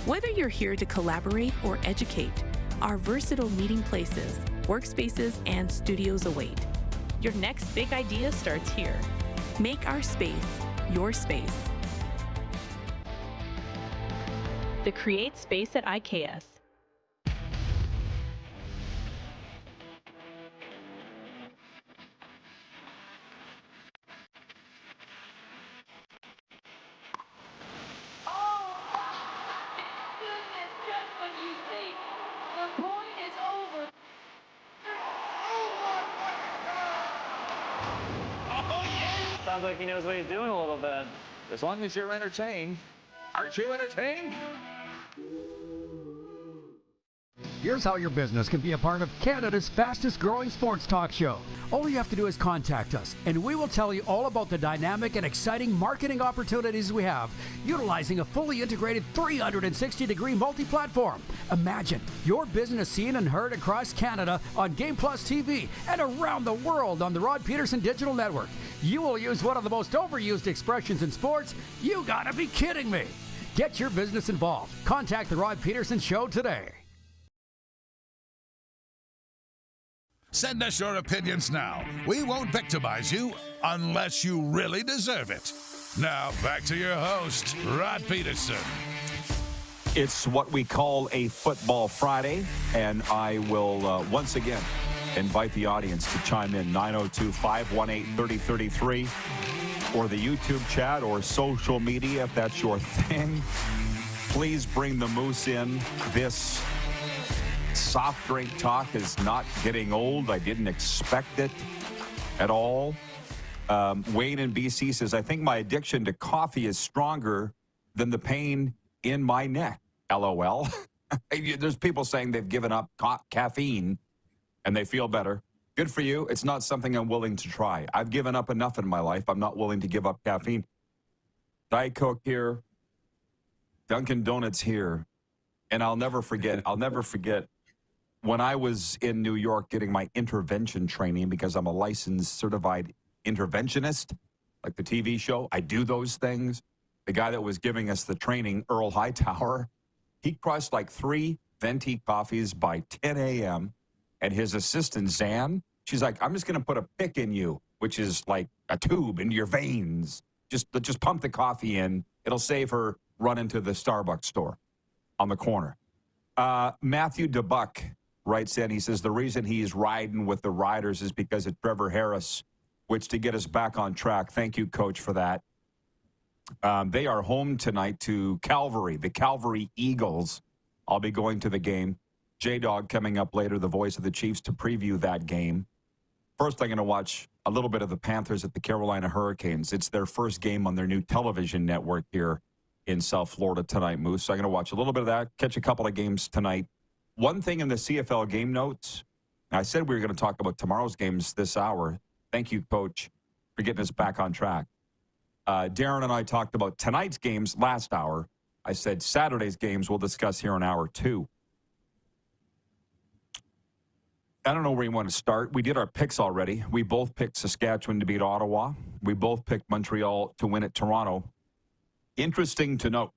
Whether you're here to collaborate or educate, our versatile meeting places, workspaces, and studios await. Your next big idea starts here. Make our space your space. The Create Space at IKS. Sounds like he knows what he's doing a little bit. As long as you're entertained. Aren't you entertained? Here's how your business can be a part of Canada's fastest growing sports talk show. All you have to do is contact us, and we will tell you all about the dynamic and exciting marketing opportunities we have, utilizing a fully integrated 360-degree multi-platform. Imagine your business seen and heard across Canada on Game Plus TV and around the world on the Rod Pedersen Digital Network. You will use one of the most overused expressions in sports. You gotta be kidding me. Get your business involved. Contact the Rod Pedersen Show today. Send us your opinions now. We won't victimize you unless you really deserve it. Now, back to your host, Rod Pedersen. It's what we call a Football Friday, and I will once again invite the audience to chime in 902-518-3033 or the YouTube chat or social media if that's your thing. Please bring the moose in. This soft drink talk is not getting old. I didn't expect it at all. Wayne in BC says, I think my addiction to coffee is stronger than the pain in my neck. LOL. There's people saying they've given up caffeine and they feel better. Good for you. It's not something I'm willing to try. I've given up enough in my life. I'm not willing to give up caffeine. Diet Coke here. Dunkin' Donuts here. And I'll never forget when I was in New York getting my intervention training because I'm a licensed certified interventionist, like the TV show. I do those things. The guy that was giving us the training, Earl Hightower, he crushed like 3 venti coffees by 10 a.m. And his assistant, Zan, she's like, I'm just going to put a pick in you, which is like a tube into your veins. Just pump the coffee in. It'll save her running to the Starbucks store on the corner. Matthew DeBuck writes in, he says, the reason he's riding with the Riders is because of Trevor Harris, which to get us back on track. Thank you, Coach, for that. They are home tonight to Calvary, the Calvary Eagles. I'll be going to the game. J-Dog coming up later, the voice of the Chiefs, to preview that game. First, I'm going to watch a little bit of the Panthers at the Carolina Hurricanes. It's their first game on their new television network here in South Florida tonight, Moose. So I'm going to watch a little bit of that, catch a couple of games tonight. One thing in the CFL game notes, I said we were going to talk about tomorrow's games this hour. Thank you, Coach, for getting us back on track. Darren and I talked about tonight's games last hour. I said Saturday's games we'll discuss here in hour 2. I don't know where you want to start. We did our picks already. We both picked Saskatchewan to beat Ottawa. We both picked Montreal to win at Toronto. Interesting to note,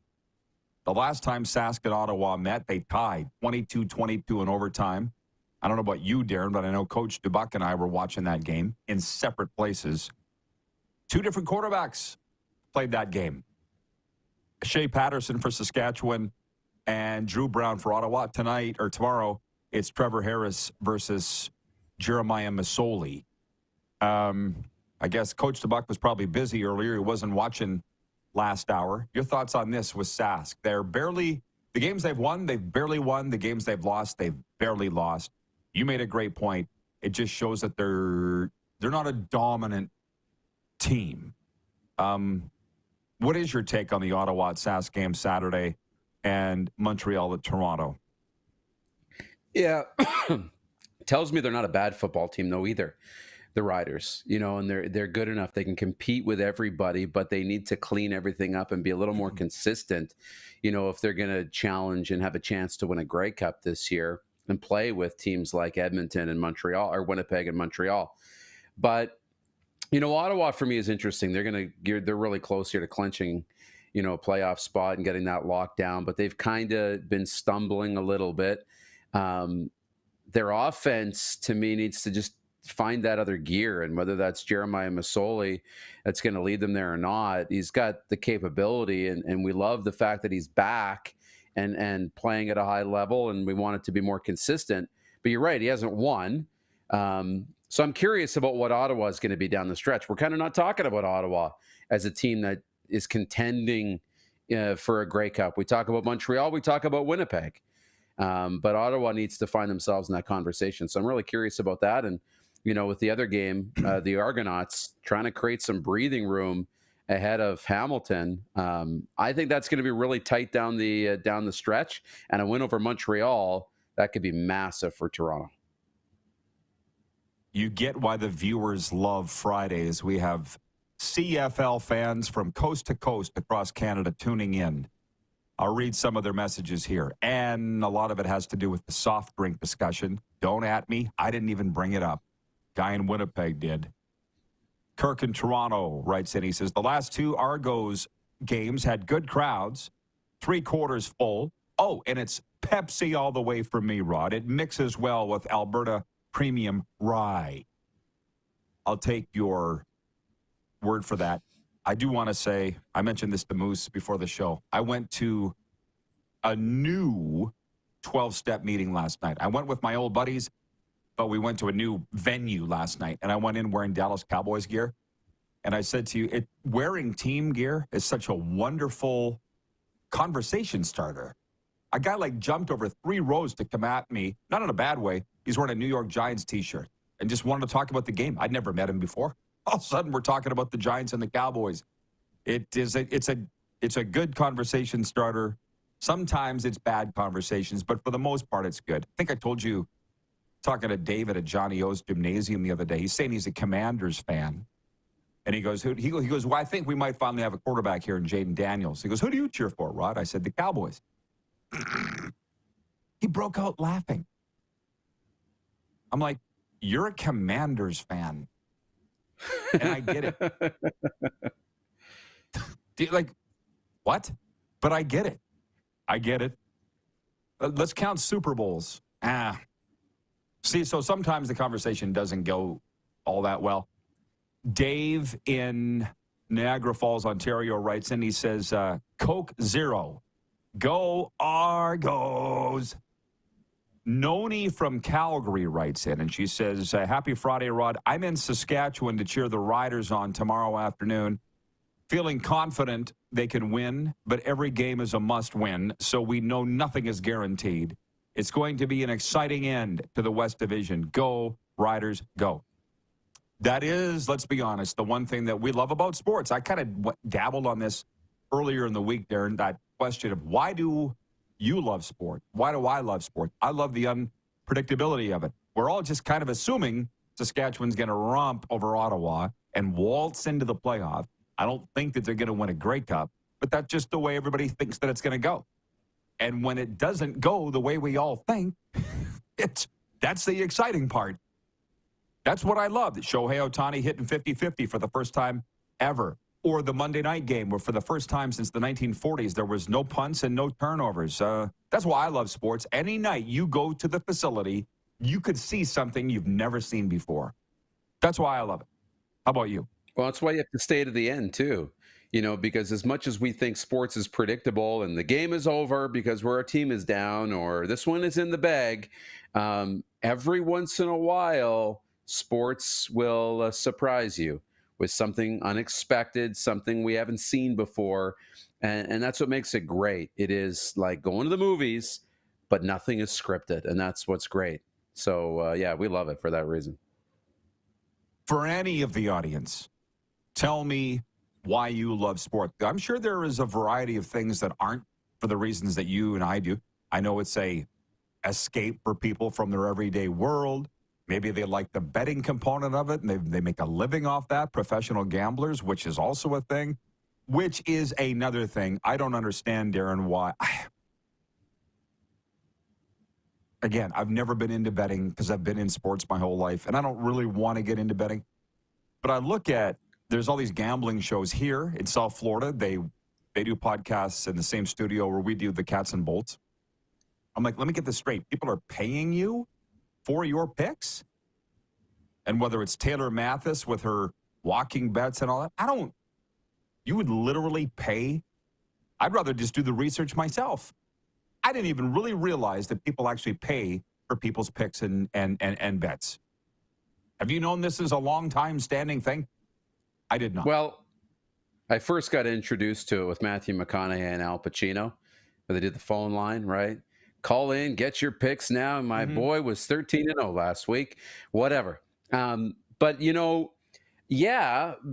the last time Sask and Ottawa met, they tied 22-22 in overtime. I don't know about you, Darren, but I know Coach DeBuck and I were watching that game in separate places. 2 different quarterbacks played that game. Shea Pedersen for Saskatchewan and Drew Brown for Ottawa. Tonight or tomorrow, it's Trevor Harris versus Jeremiah Masoli. I guess Coach DeBuck was probably busy earlier. He wasn't watching last hour. Your thoughts on this with Sask? They're barely, the games they've won, they've barely won. The games they've lost, they've barely lost. You made a great point. It just shows that they're not a dominant team. What is your take on the Ottawa at Sask game Saturday and Montreal at Toronto? Yeah. Tells me they're not a bad football team, though, either. The Riders, and they're good enough. They can compete with everybody, but they need to clean everything up and be a little more consistent, if they're going to challenge and have a chance to win a Grey Cup this year and play with teams like Edmonton and Montreal, or Winnipeg and Montreal. But, Ottawa for me is interesting. They're really close here to clinching, a playoff spot and getting that locked down, but they've kind of been stumbling a little bit. Their offense, to me, needs to just find that other gear, and whether that's Jeremiah Masoli that's going to lead them there or not, he's got the capability, and we love the fact that he's back and playing at a high level, and we want it to be more consistent. But you're right, he hasn't won. So I'm curious about what Ottawa is going to be down the stretch. We're kind of not talking about Ottawa as a team that is contending for a Grey Cup. We talk about Montreal, we talk about Winnipeg. But Ottawa needs to find themselves in that conversation. So I'm really curious about that. And, with the other game, the Argonauts trying to create some breathing room ahead of Hamilton. I think that's going to be really tight down the stretch. And a win over Montreal, that could be massive for Toronto. You get why the viewers love Fridays. We have CFL fans from coast to coast across Canada tuning in. I'll read some of their messages here. And a lot of it has to do with the soft drink discussion. Don't at me. I didn't even bring it up. Guy in Winnipeg did. Kirk in Toronto writes in. He says, the last 2 Argos games had good crowds, 3 quarters full. Oh, and it's Pepsi all the way for me, Rod. It mixes well with Alberta Premium Rye. I'll take your word for that. I do want to say, I mentioned this to Moose before the show. I went to a new 12-step meeting last night. I went with my old buddies, but we went to a new venue last night, and I went in wearing Dallas Cowboys gear. And I said to you, wearing team gear is such a wonderful conversation starter. A guy jumped over 3 rows to come at me, not in a bad way. He's wearing a New York Giants t-shirt and just wanted to talk about the game. I'd never met him before. All of a sudden, we're talking about the Giants and the Cowboys. It's a good conversation starter. Sometimes it's bad conversations, but for the most part, it's good. I think I told you, talking to David at Johnny O's Gymnasium the other day, he's saying he's a Commanders fan. And he goes, well, I think we might finally have a quarterback here in Jaden Daniels. He goes, who do you cheer for, Rod? I said, the Cowboys. He broke out laughing. I'm like, you're a Commanders fan. And I get it. Like, what? But I get it. I get it. Let's count Super Bowls. See, so sometimes the conversation doesn't go all that well. Dave in Niagara Falls, Ontario writes in, he says, Coke Zero. Go Argos. Noni from Calgary writes in, and she says, happy Friday, Rod. I'm in Saskatchewan to cheer the Riders on tomorrow afternoon. Feeling confident they can win, but every game is a must-win, so we know nothing is guaranteed. It's going to be an exciting end to the West Division. Go, Riders, go. That is, let's be honest, the one thing that we love about sports. I kind of dabbled on this earlier in the week, Darren, that question of why do you love sport? Why do I love sport? I love the unpredictability of it. We're all just kind of assuming Saskatchewan's going to romp over Ottawa and waltz into the playoff. I don't think that they're going to win a Grey Cup, but that's just the way everybody thinks that it's going to go. And when it doesn't go the way we all think, that's the exciting part. That's what I love. That Shohei Ohtani hitting 50-50 for the first time ever. Or the Monday night game where for the first time since the 1940s, there was no punts and no turnovers. That's why I love sports. Any night you go to the facility, you could see something you've never seen before. That's why I love it. How about you? Well, that's why you have to stay to the end, too. Because as much as we think sports is predictable and the game is over because our team is down or this one is in the bag, every once in a while, sports will surprise you with something unexpected, something we haven't seen before. And that's what makes it great. It is like going to the movies, but nothing is scripted. And that's what's great. So, we love it for that reason. For any of the audience, tell me why you love sport. I'm sure there is a variety of things that aren't for the reasons that you and I do. I know it's a escape for people from their everyday world. Maybe they like the betting component of it, and they make a living off that. Professional gamblers, which is also a thing, which is another thing. I don't understand, Darren, why. Again, I've never been into betting because I've been in sports my whole life, and I don't really want to get into betting. But I look at, there's all these gambling shows here in South Florida. They do podcasts in the same studio where we do the Cats and Bolts. I'm like, let me get this straight. People are paying you for your picks? And whether it's Taylor Mathis with her walking bets and all that, you would literally pay. I'd rather just do the research myself. I didn't even really realize that people actually pay for people's picks and bets. Have you known this is a long time standing thing? I did not. Well, I first got introduced to it with Matthew McConaughey and Al Pacino, where they did the phone line, right? Call in, get your picks now. My boy was 13-0 last week, whatever. But,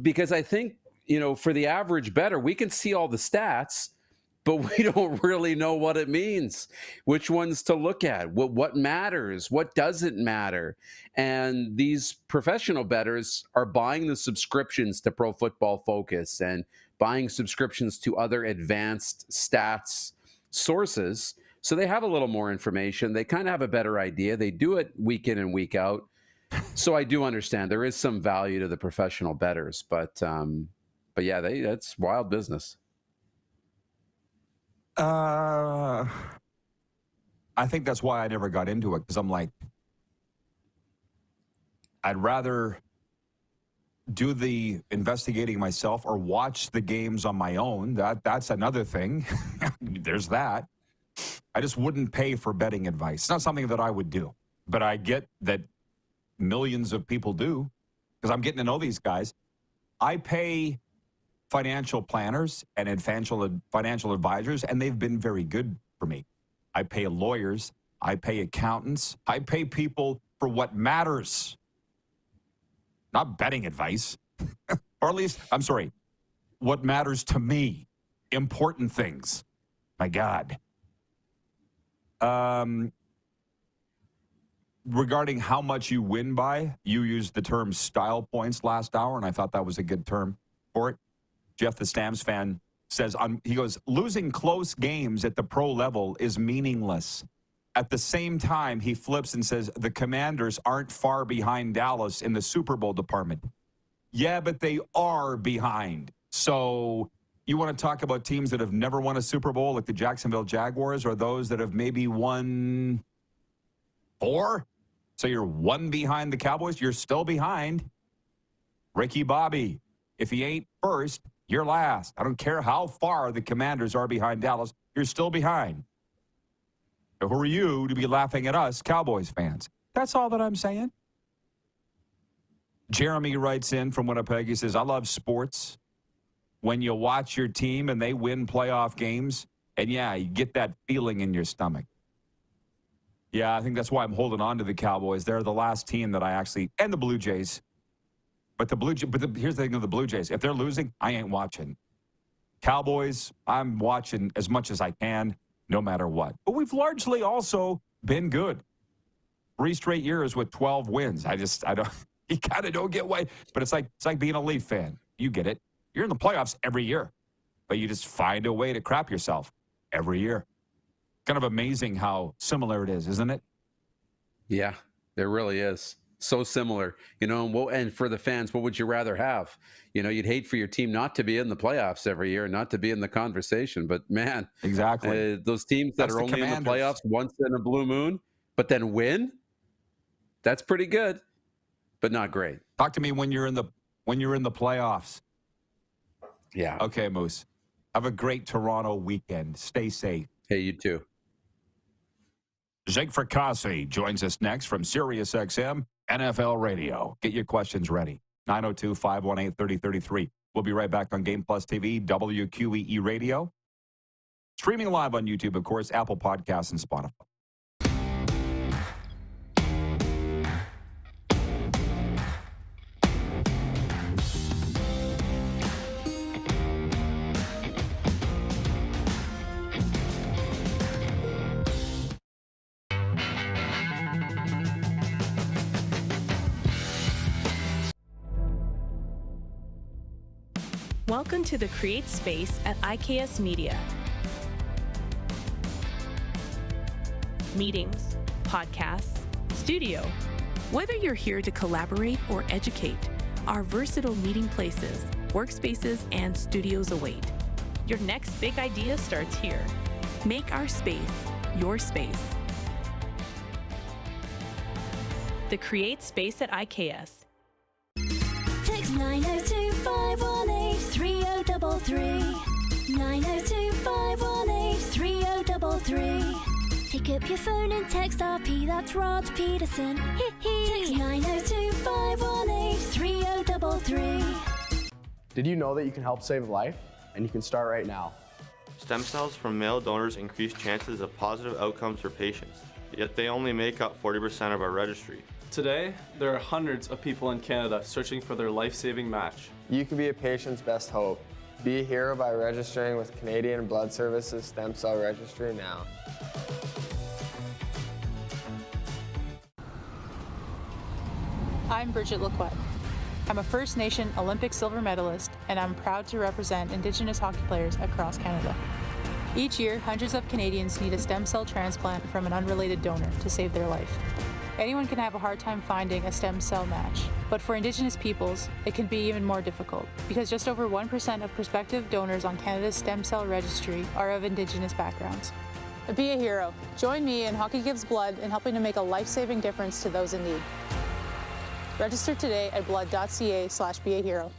because I think, for the average bettor, we can see all the stats, but we don't really know what it means, which ones to look at, what matters, what doesn't matter. And these professional bettors are buying the subscriptions to Pro Football Focus and buying subscriptions to other advanced stats sources. So they have a little more information. They kind of have a better idea. They do it week in and week out. So I do understand there is some value to the professional bettors, but that's wild business. I think that's why I never got into it, because I'm like, I'd rather do the investigating myself or watch the games on my own. That's another thing. There's that. I just wouldn't pay for betting advice. It's not something that I would do, but I get that millions of people do because I'm getting to know these guys. I pay financial planners and financial advisors, and they've been very good for me. I pay lawyers. I pay accountants. I pay people for what matters, not betting advice. Or at least, I'm sorry, what matters to me, important things. My God. Regarding how much you win by, you used the term style points last hour, and I thought that was a good term for it. Jeff, the Stamps fan, says, he goes, losing close games at the pro level is meaningless. At the same time, he flips and says, the Commanders aren't far behind Dallas in the Super Bowl department. Yeah, but they are behind. So you want to talk about teams that have never won a Super Bowl, like the Jacksonville Jaguars, or those that have maybe won 4? So you're 1 behind the Cowboys. You're still behind. Ricky Bobby, if he ain't first, you're last. I don't care how far the Commanders are behind Dallas. You're still behind. So who are you to be laughing at us, Cowboys fans? That's all that I'm saying. Jeremy writes in from Winnipeg. He says, I love sports. When you watch your team and they win playoff games, and yeah, you get that feeling in your stomach. Yeah, I think that's why I'm holding on to the Cowboys. They're the last team that I actually, and the Blue Jays. But here's the thing of the Blue Jays. If they're losing, I ain't watching. Cowboys, I'm watching as much as I can, no matter what. But we've largely also been good. 3 straight years with 12 wins. I don't, you kind of don't get why. But it's like being a Leaf fan. You get it. You're in the playoffs every year. But you just find a way to crap yourself every year. Kind of amazing how similar it is, isn't it? Yeah, it really is. So similar, and for the fans, what would you rather have? You'd hate for your team not to be in the playoffs every year, not to be in the conversation. But man, exactly. Those teams that are only in the playoffs once in a blue moon, but then win, that's pretty good, but not great. Talk to me when you're in the playoffs. Yeah. Okay, Moose. Have a great Toronto weekend. Stay safe. Hey, you too. Jake Fracassi joins us next from SiriusXM NFL Radio. Get your questions ready. 902-518-3033. We'll be right back on Game Plus TV, WQEE Radio. Streaming live on YouTube, of course, Apple Podcasts, and Spotify. Welcome to the Create Space at IKS Media. Meetings, podcasts, studio. Whether you're here to collaborate or educate, our versatile meeting places, workspaces, and studios await. Your next big idea starts here. Make our space your space. The Create Space at IKS. Text 902-518-3033. 902-518-3033. Pick up your phone and text RP, that's Rod Pedersen. Text 902-518-3033. Did you know that you can help save a life? And you can start right now. Stem cells from male donors increase chances of positive outcomes for patients, yet they only make up 40% of our registry. Today, there are hundreds of people in Canada searching for their life-saving match. You can be a patient's best hope. Be a hero by registering with Canadian Blood Services Stem Cell Registry now. I'm Bridget Lacquette. I'm a First Nation Olympic silver medalist, and I'm proud to represent Indigenous hockey players across Canada. Each year, hundreds of Canadians need a stem cell transplant from an unrelated donor to save their life. Anyone can have a hard time finding a stem cell match, but for Indigenous peoples, it can be even more difficult because just over 1% of prospective donors on Canada's stem cell registry are of Indigenous backgrounds. Be a hero. Join me in Hockey Gives Blood in helping to make a life-saving difference to those in need. Register today at blood.ca/beahero.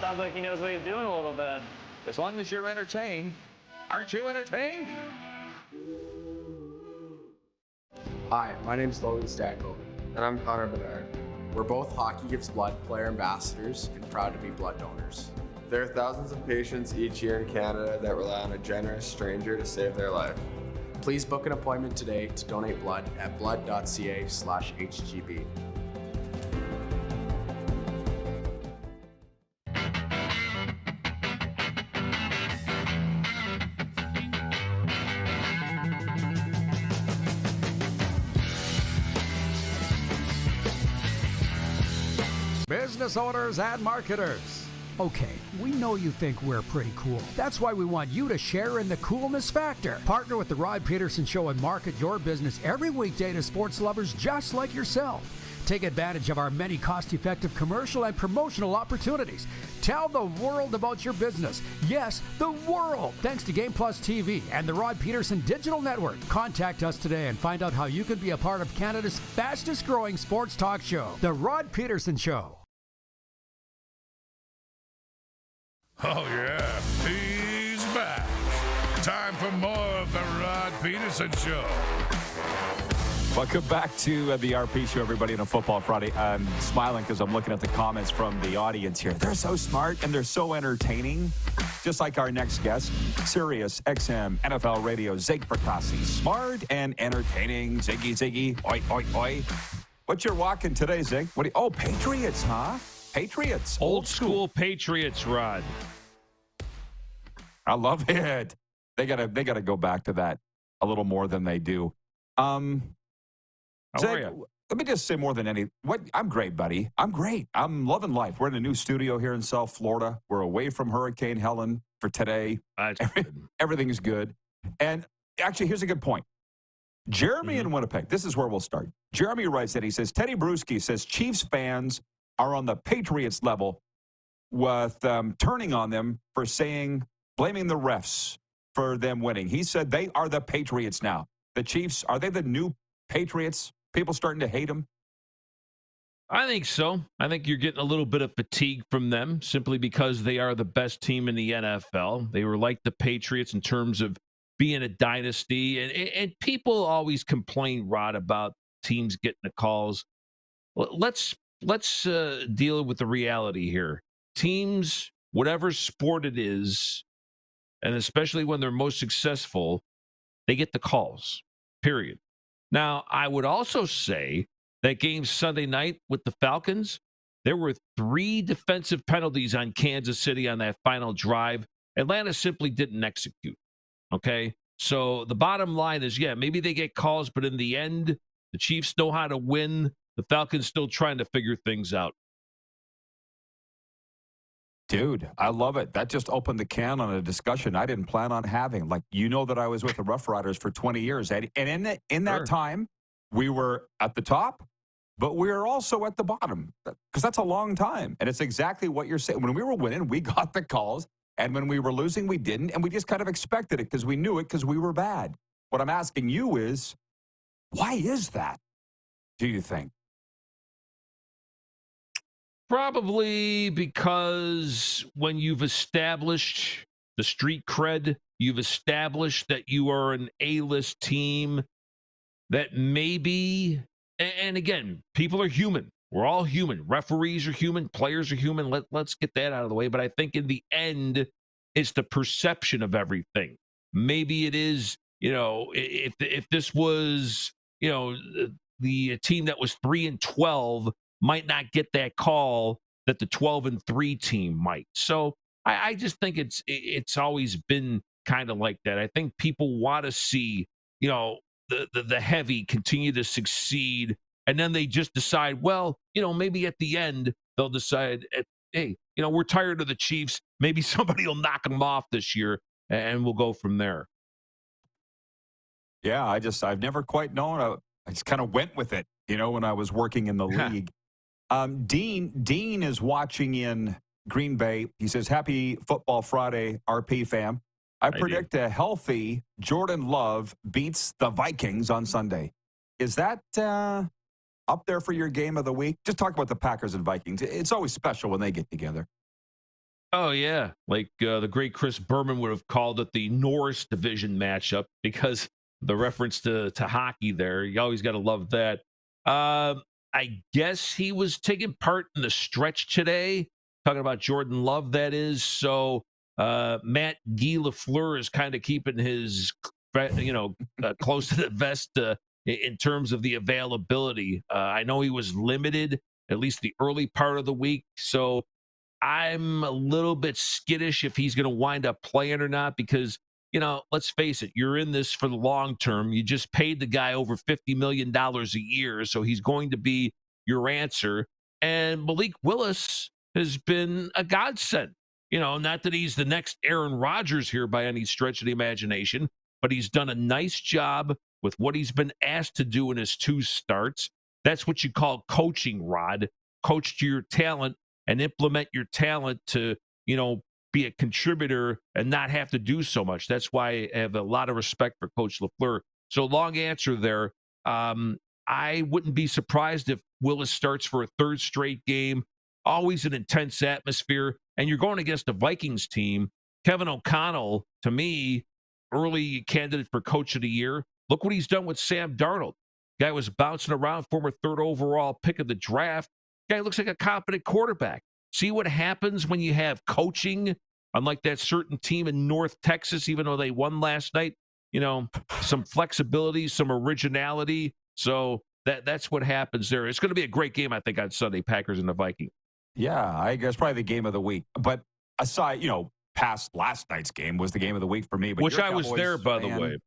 Sounds like he knows what he's doing a little bit. As long as you're entertained. Aren't you entertained? Hi, my name's Logan Stanko. And I'm Connor Bedard. We're both Hockey Gives Blood player ambassadors and proud to be blood donors. There are thousands of patients each year in Canada that rely on a generous stranger to save their life. Please book an appointment today to donate blood at blood.ca/HGB. business owners and marketers. Okay, we know you think we're pretty cool. That's why we want you to share in the coolness factor. Partner with The Rod Pedersen Show and market your business every weekday to sports lovers just like yourself. Take advantage of our many cost-effective commercial and promotional opportunities. Tell the world about your business. Yes, the world. Thanks to Game Plus TV and the Rod Pedersen Digital Network. Contact us today and find out how you can be a part of Canada's fastest-growing sports talk show, The Rod Pedersen Show. Oh, yeah, he's back. Time for more of the Rod Pedersen Show. Welcome back to the RP Show, everybody, on a Football Friday. I'm smiling because I'm looking at the comments from the audience here. They're so smart and they're so entertaining. Just like our next guest, SiriusXM NFL Radio, Zig Fracassi. Smart and entertaining. Ziggy. Oi, oi, oi. What you're walking today, Zig? Patriots, huh? Patriots. Old school Patriots, Rod. I love it. They gotta go back to that a little more than they do. How are you? Let me just say more than I'm great, buddy. I'm great. I'm loving life. We're in a new studio here in South Florida. We're away from Hurricane Helen for today. Everything's good. And actually, here's a good point. Jeremy in Winnipeg, this is where we'll start. Jeremy writes that he says, Teddy Bruschi says Chiefs fans are on the Patriots level with turning on them for blaming the refs for them winning. He said they are the Patriots now. The Chiefs, are they the new Patriots? People starting to hate them? I think so. I think you're getting a little bit of fatigue from them simply because they are the best team in the NFL. They were like the Patriots in terms of being a dynasty. And people always complain, Rod, about teams getting the calls. Let's deal with the reality here. Teams, whatever sport it is, and especially when they're most successful, they get the calls, period. Now, I would also say that game Sunday night with the Falcons, there were 3 defensive penalties on Kansas City on that final drive. Atlanta simply didn't execute, okay? So the bottom line is, yeah, maybe they get calls, but in the end, the Chiefs know how to win. The Falcons still trying to figure things out. Dude, I love it. That just opened the can on a discussion I didn't plan on having. Like, you know that I was with the Rough Riders for 20 years. And in that time, we were at the top, but we were also at the bottom. Because that's a long time. And it's exactly what you're saying. When we were winning, we got the calls. And when we were losing, we didn't. And we just kind of expected it because we knew it because we were bad. What I'm asking you is, why is that, do you think? Probably because when you've established the street cred, you've established that you are an A-list team, that maybe, and again, people are human. We're all human. Referees are human. Players are human. Let's get that out of the way. But I think in the end, it's the perception of everything. Maybe it is, if this was, the team that was 3-12 might not get that call that the 12-3 team might. So I just think it's always been kind of like that. I think people want to see, the heavy continue to succeed, and then they just decide, well, maybe at the end they'll decide, hey, we're tired of the Chiefs. Maybe somebody will knock them off this year, and we'll go from there. Yeah, I've never quite known. I just kind of went with it, when I was working in the league. Dean is watching in Green Bay. He says, happy Football Friday, RP fam. I predict a healthy Jordan Love beats the Vikings on Sunday. Is that up there for your game of the week? Just talk about the Packers and Vikings. It's always special when they get together. Oh, yeah. Like the great Chris Berman would have called it the Norris division matchup because the reference to hockey there. You always got to love that. I guess he was taking part in the stretch today, talking about Jordan Love, that is. So Matt Guy Lafleur is kind of keeping his, close to the vest in terms of the availability. I know he was limited, at least the early part of the week. So I'm a little bit skittish if he's going to wind up playing or not because, let's face it, you're in this for the long term. You just paid the guy over $50 million a year, so he's going to be your answer. And Malik Willis has been a godsend. Not that he's the next Aaron Rodgers here by any stretch of the imagination, but he's done a nice job with what he's been asked to do in his 2 starts. That's what you call coaching, Rod. Coach to your talent and implement your talent to, be a contributor and not have to do so much. That's why I have a lot of respect for Coach LaFleur. So long answer there. I wouldn't be surprised if Willis starts for a 3rd straight game. Always an intense atmosphere. And you're going against a Vikings team. Kevin O'Connell, to me, early candidate for Coach of the Year. Look what he's done with Sam Darnold. Guy was bouncing around, former 3rd overall pick of the draft. Guy looks like a competent quarterback. See what happens when you have coaching, unlike that certain team in North Texas, even though they won last night. Some flexibility, some originality. So that's what happens there. It's going to be a great game, I think, on Sunday, Packers and the Vikings. Yeah, I guess probably the game of the week. But aside, past last night's game was the game of the week for me. But which I was there, by the way.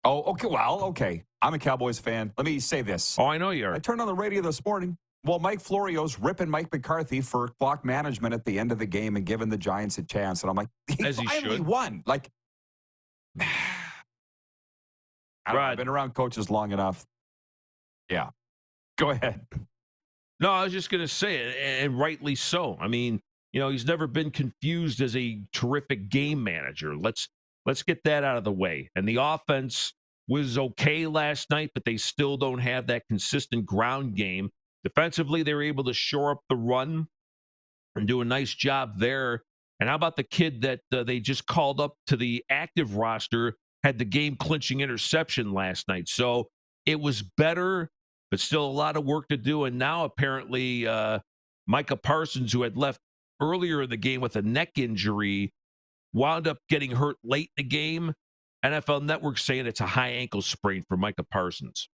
Oh, okay. Well, okay. I'm a Cowboys fan. Let me say this. Oh, I know you are. I turned on the radio this morning. Well, Mike Florio's ripping Mike McCarthy for clock management at the end of the game and giving the Giants a chance. And I'm like, he finally won. Like, I've been around coaches long enough. Yeah. Go ahead. No, I was just going to say it, and rightly so. I mean, he's never been confused as a terrific game manager. Let's get that out of the way. And the offense was okay last night, but they still don't have that consistent ground game. Defensively, they were able to shore up the run and do a nice job there. And how about the kid that they just called up to the active roster, had the game-clinching interception last night. So it was better, but still a lot of work to do. And now apparently Micah Parsons, who had left earlier in the game with a neck injury, wound up getting hurt late in the game. NFL Network saying it's a high ankle sprain for Micah Parsons.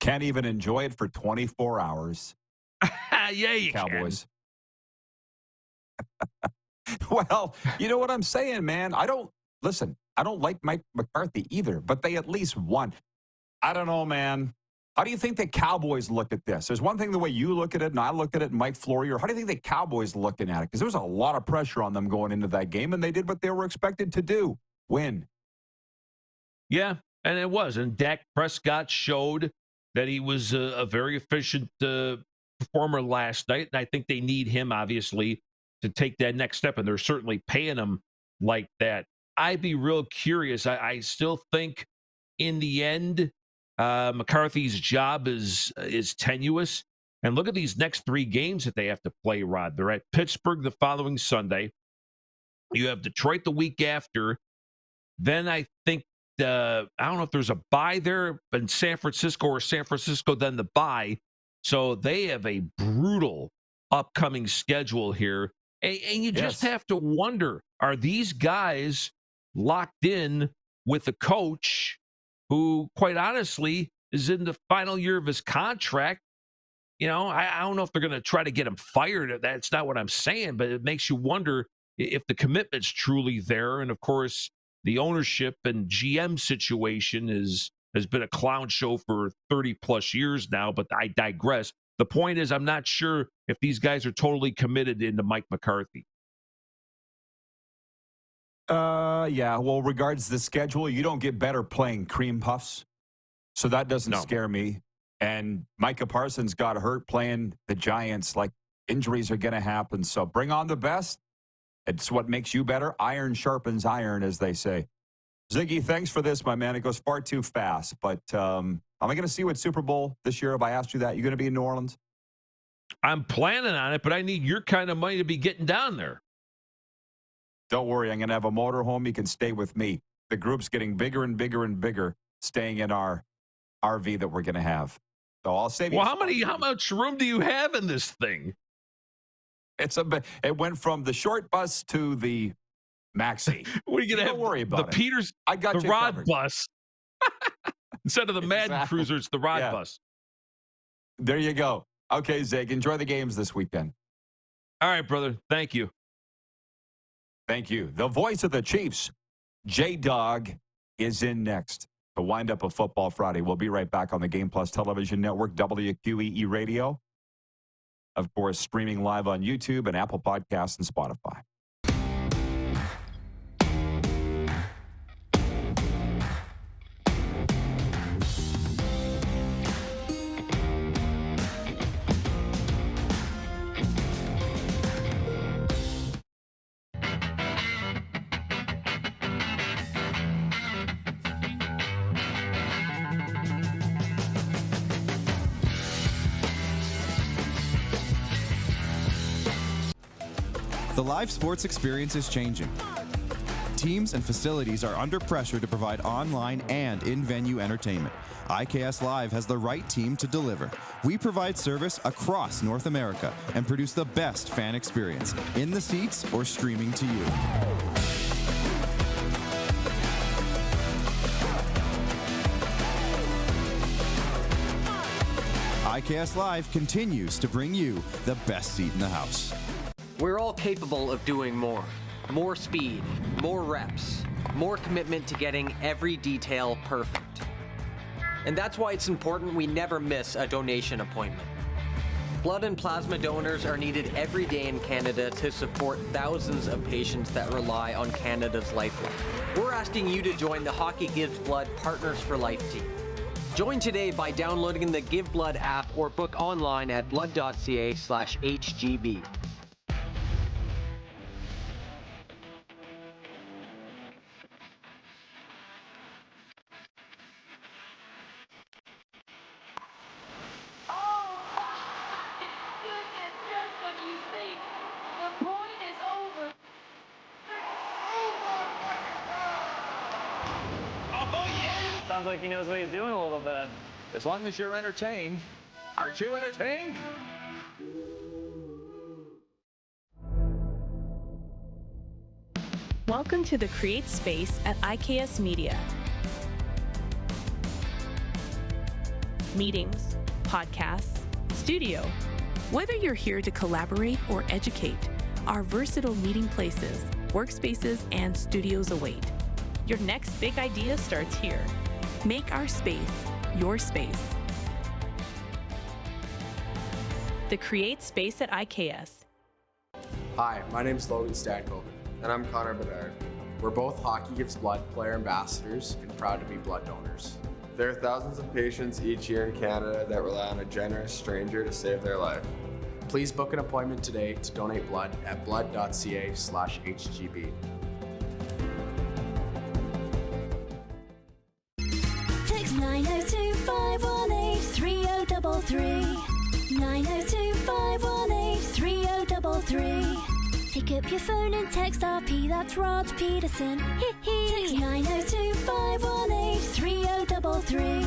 Can't even enjoy it for 24 hours. Yeah, you Cowboys. Well, you know what I'm saying, man? I don't like Mike McCarthy either, but they at least won. I don't know, man. How do you think the Cowboys look at this? There's one thing the way you look at it, and I look at it, and Mike Florio. How do you think the Cowboys looking at it? Because there was a lot of pressure on them going into that game, and they did what they were expected to do, win. Yeah, and it was. And Dak Prescott showed that he was a very efficient performer last night, and I think they need him, obviously, to take that next step, and they're certainly paying him like that. I'd be real curious. I still think in the end, McCarthy's job is tenuous. And look at these next 3 games that they have to play, Rod. They're at Pittsburgh the following Sunday. You have Detroit the week after. Then I think, I don't know if there's a bye there in San Francisco or San Francisco, then the bye. So they have a brutal upcoming schedule here. And you just have to wonder, are these guys locked in with a coach who, quite honestly, is in the final year of his contract? I don't know if they're going to try to get him fired. That's not what I'm saying, but it makes you wonder if the commitment's truly there. And, of course, the ownership and GM situation has been a clown show for 30-plus years now, but I digress. The point is, I'm not sure if these guys are totally committed into Mike McCarthy. Yeah. Well, regards the schedule, you don't get better playing cream puffs. So that doesn't scare me. And Micah Parsons got hurt playing the Giants. Like, injuries are going to happen. So bring on the best. It's what makes you better. Iron sharpens iron, as they say. Ziggy, thanks for this, my man. It goes far too fast. But am I going to see you at Super Bowl this year? If I asked you that, you going to be in New Orleans? I'm planning on it, but I need your kind of money to be getting down there. Don't worry. I'm going to have a motorhome. You can stay with me. The group's getting bigger and bigger and bigger, staying in our RV that we're going to have. So I'll save you. Well, how much room do you have in this thing? It went from the short bus to the maxi. What are you going to have? Don't worry about the Peters, I got the you Rod covered. bus. Instead of the Madden Cruiser, it's the Rod bus. There you go. Okay, Zig, enjoy the games this weekend. All right, brother. Thank you. Thank you. The voice of the Chiefs, J-Dog, is in next. to wind up a football Friday. We'll be right back on the Game Plus Television Network, WQEE Radio. Of course, streaming live on YouTube and Apple Podcasts and Spotify. The live sports experience is changing. Teams and facilities are under pressure to provide online and in-venue entertainment. IKS Live has the right team to deliver. We provide service across North America and produce the best fan experience, in the seats or streaming to you. IKS Live continues to bring you the best seat in the house. We're all capable of doing more. More speed, more reps, more commitment to getting every detail perfect. And that's why it's important we never miss a donation appointment. Blood and plasma donors are needed every day in Canada to support thousands of patients that rely on Canada's lifeline. We're asking you to join the Hockey Gives Blood Partners for Life team. Join today by downloading the Give Blood app or book online at blood.ca/HGB. Sounds like he knows what he's doing a little bit. As long as you're entertained. Aren't you entertained? Welcome to the Create Space at IKS Media. Meetings, podcasts, studio. Whether you're here to collaborate or educate, our versatile meeting places, workspaces, and studios await. Your next big idea starts here. Make our space your space. The Create Space at IKS. Hi, my name's Logan Stankoven. And I'm Connor Bedard. We're both Hockey Gives Blood player ambassadors and proud to be blood donors. There are thousands of patients each year in Canada that rely on a generous stranger to save their life. Please book an appointment today to donate blood at blood.ca/HGB. Text 902-518-3033. 902-518-3033. Pick up your phone and text RP, that's Rod Pedersen. Text 902-518-3033.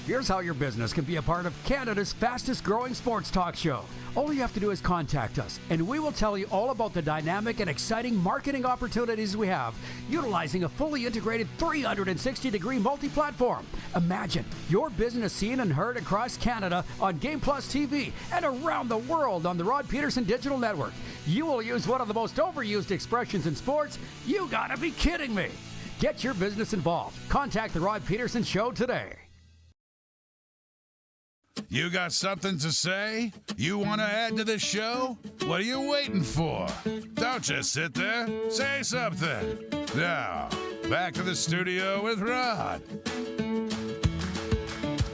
Here's how your business can be a part of Canada's fastest growing sports talk show. All you have to do is contact us, and we will tell you all about the dynamic and exciting marketing opportunities we have, utilizing a fully integrated 360-degree multi-platform. Imagine your business seen and heard across Canada on Game Plus TV and around the world on the Rod Pedersen Digital Network. You will use one of the most overused expressions in sports. You gotta be kidding me. Get your business involved. Contact the Rod Pedersen Show today. You got something to say? You want to add to the show? What are you waiting for? Don't just sit there. Say something. Now, back to the studio with Rod.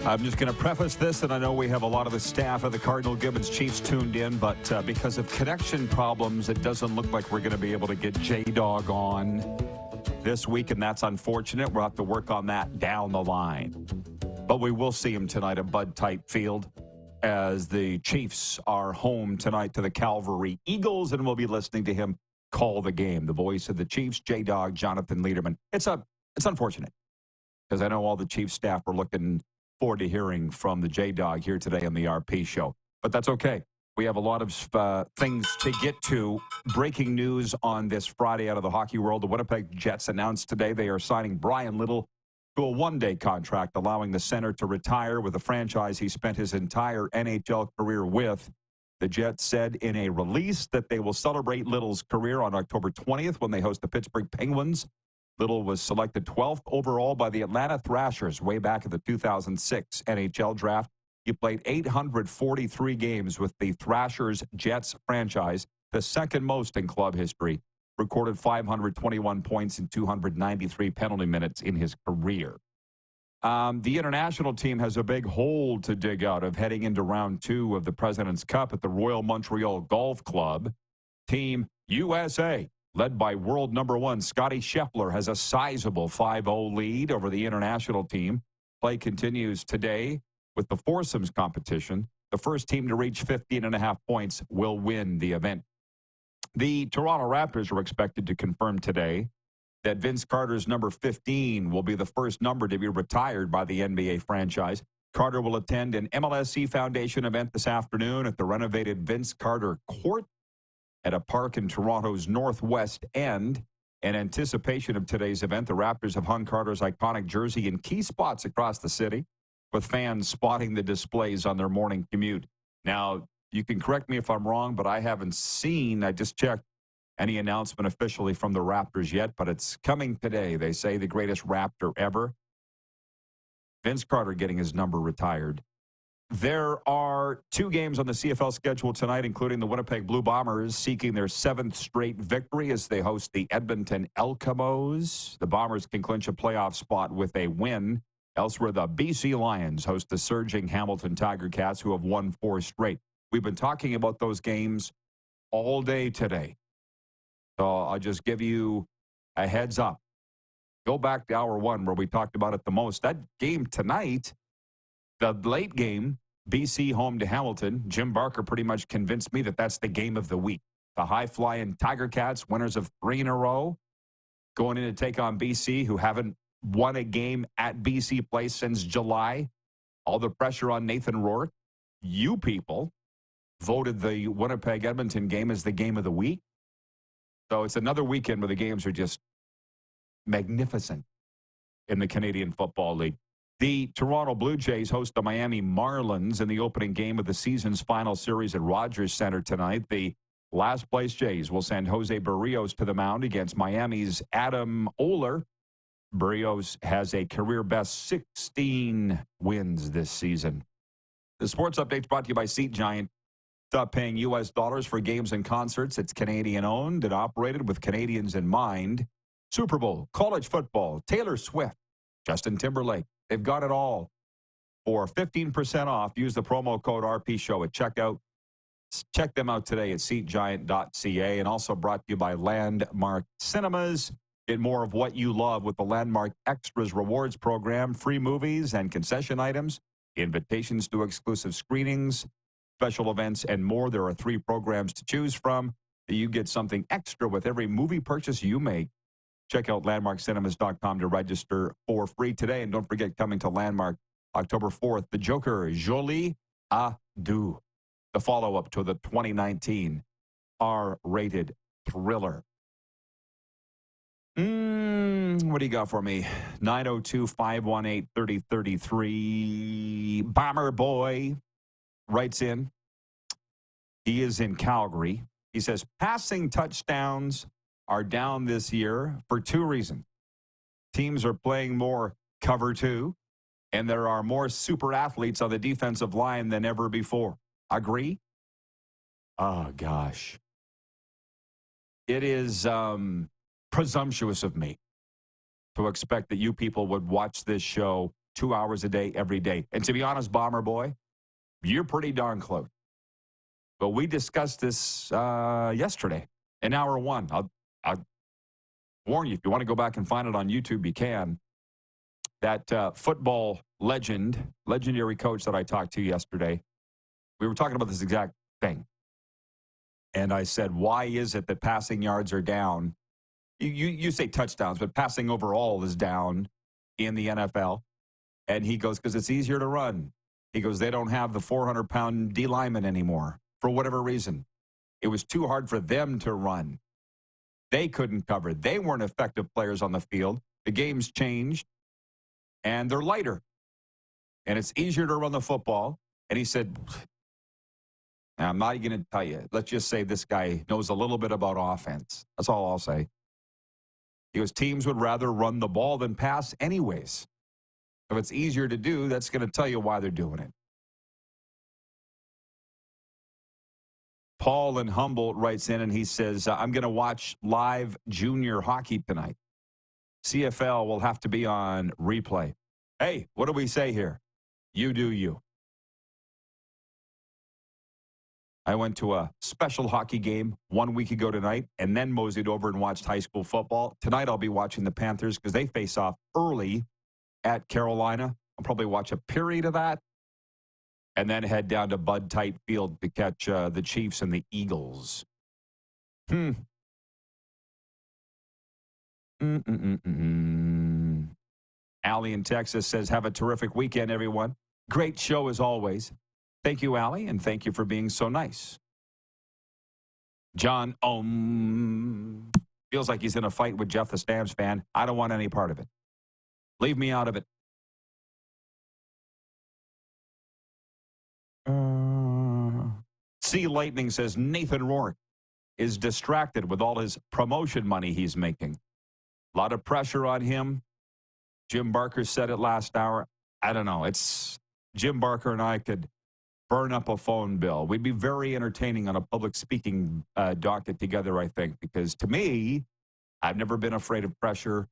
I'm just going to preface this, and I know we have a lot of the staff of the Cardinal Gibbons Chiefs tuned in, but because of connection problems, it doesn't look like we're going to be able to get J-Dog on this week, and that's unfortunate. We'll have to work on that down the line. But we will see him tonight at Bud Type Field as the Chiefs are home tonight to the Calvary Eagles, and we'll be listening to him call the game. The voice of the Chiefs, J-Dog, Jonathan Lederman. It's unfortunate because I know all the Chiefs staff are looking forward to hearing from the J-Dog here today on the RP show. But that's okay. We have a lot of things to get to. Breaking news on this Friday out of the hockey world. The Winnipeg Jets announced today they are signing Brian Little to a one-day contract, allowing the center to retire with a franchise he spent his entire NHL career with. The Jets said in a release that they will celebrate Little's career on October 20th when they host the Pittsburgh Penguins. Little was selected 12th overall by the Atlanta Thrashers way back at the 2006 NHL draft. He played 843 games with the Thrashers Jets franchise, the second most in club history. Recorded 521 points and 293 penalty minutes in his career. The international team has a big hole to dig out of heading into round 2 of the President's Cup at the Royal Montreal Golf Club. Team USA, led by world number 1 Scotty Scheffler, has a sizable 5-0 lead over the international team. Play continues today with the foursomes competition. The first team to reach 15.5 points will win the event. The Toronto Raptors are expected to confirm today that Vince Carter's number 15 will be the first number to be retired by the NBA franchise. Carter will attend an MLSE Foundation event this afternoon at the renovated Vince Carter Court at a park in Toronto's northwest end. In anticipation of today's event, the Raptors have hung Carter's iconic jersey in key spots across the city, with fans spotting the displays on their morning commute. Now, you can correct me if I'm wrong, but I haven't seen, I just checked, any announcement officially from the Raptors yet, but it's coming today. They say the greatest Raptor ever. Vince Carter getting his number retired. There are 2 games on the CFL schedule tonight, including the Winnipeg Blue Bombers seeking their 7th straight victory as they host the Edmonton Elcamos. The Bombers can clinch a playoff spot with a win. Elsewhere, the BC Lions host the surging Hamilton Tiger Cats, who have won 4 straight. We've been talking about those games all day today. So I'll just give you a heads up. Go back to hour 1 where we talked about it the most. That game tonight, the late game, BC home to Hamilton, Jim Barker pretty much convinced me that that's the game of the week. The high-flying Tiger Cats, winners of 3 in a row, going in to take on BC, who haven't won a game at BC Place since July. All the pressure on Nathan Rourke. You people voted the Winnipeg-Edmonton game as the game of the week. So it's another weekend where the games are just magnificent in the Canadian Football League. The Toronto Blue Jays host the Miami Marlins in the opening game of the season's final series at Rogers Center tonight. The last-place Jays will send Jose Barrios to the mound against Miami's Adam Oler. Barrios has a career-best 16 wins this season. The sports update's brought to you by Seat Giant. Stop paying U.S. dollars for games and concerts. It's Canadian-owned and operated with Canadians in mind. Super Bowl, college football, Taylor Swift, Justin Timberlake. They've got it all. For 15% off, use the promo code RPShow at checkout. Check them out today at seatgiant.ca. And also brought to you by Landmark Cinemas. Get more of what you love with the Landmark Extras Rewards program. Free movies and concession items, invitations to exclusive screenings, special events, and more. There are 3 programs to choose from. You get something extra with every movie purchase you make. Check out landmarkcinemas.com to register for free today. And don't forget, coming to Landmark October 4th, The Joker, Jolie à Deux, the follow-up to the 2019 R-rated thriller. What do you got for me? 902-518-3033. Bomber Boy writes in. He is in Calgary. He says, passing touchdowns are down this year for 2 reasons. Teams are playing more cover 2, and there are more super athletes on the defensive line than ever before. Agree? Oh, gosh. It is presumptuous of me to expect that you people would watch this show 2 hours a day, every day. And to be honest, Bomber Boy, you're pretty darn close. But we discussed this yesterday in hour 1. I'll warn you, if you want to go back and find it on YouTube, you can. That football legendary coach that I talked to yesterday, we were talking about this exact thing. And I said, why is it that passing yards are down? You say touchdowns, but passing overall is down in the NFL. And he goes, because it's easier to run. He goes, they don't have the 400-pound D lineman anymore for whatever reason. It was too hard for them to run. They couldn't cover. They weren't effective players on the field. The game's changed, and they're lighter. And it's easier to run the football. And he said, And I'm not even going to tell you. Let's just say this guy knows a little bit about offense. That's all I'll say. Because teams would rather run the ball than pass anyways. If it's easier to do, that's going to tell you why they're doing it. Paul in Humboldt writes in and he says, I'm going to watch live junior hockey tonight. CFL will have to be on replay. Hey, what do we say here? You do you. I went to a special hockey game 1 week ago tonight and then moseyed over and watched high school football. Tonight I'll be watching the Panthers because they face off early at Carolina. I'll probably watch a period of that and then head down to Bud Tite Field to catch the Chiefs and the Eagles. Allie in Texas says, have a terrific weekend, everyone. Great show as always. Thank you, Allie, and thank you for being so nice. John feels like he's in a fight with Jeff the Stamps fan. I don't want any part of it. Leave me out of it. C. Lightning says Nathan Rourke is distracted with all his promotion money he's making. A lot of pressure on him. Jim Barker said it last hour. I don't know. It's Jim Barker and I could burn up a phone bill. We'd be very entertaining on a public speaking docket together, I think, because to me, I've never been afraid of pressure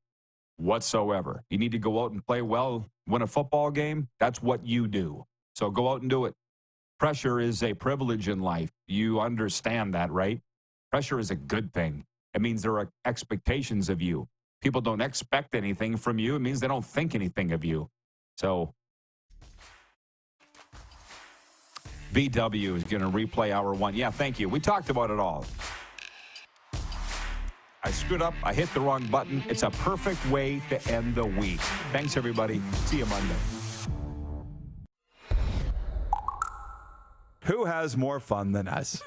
whatsoever. You need to go out and play well, win a football game. That's what you do. So go out and do it. Pressure is a privilege in life. You understand that, right? Pressure is a good thing. It means there are expectations of you. People don't expect anything from you. It means they don't think anything of you. So VW is going to replay hour one. Yeah, thank you. We talked about it all. I screwed up. I hit the wrong button. It's a perfect way to end the week. Thanks, everybody. See you Monday. Who has more fun than us?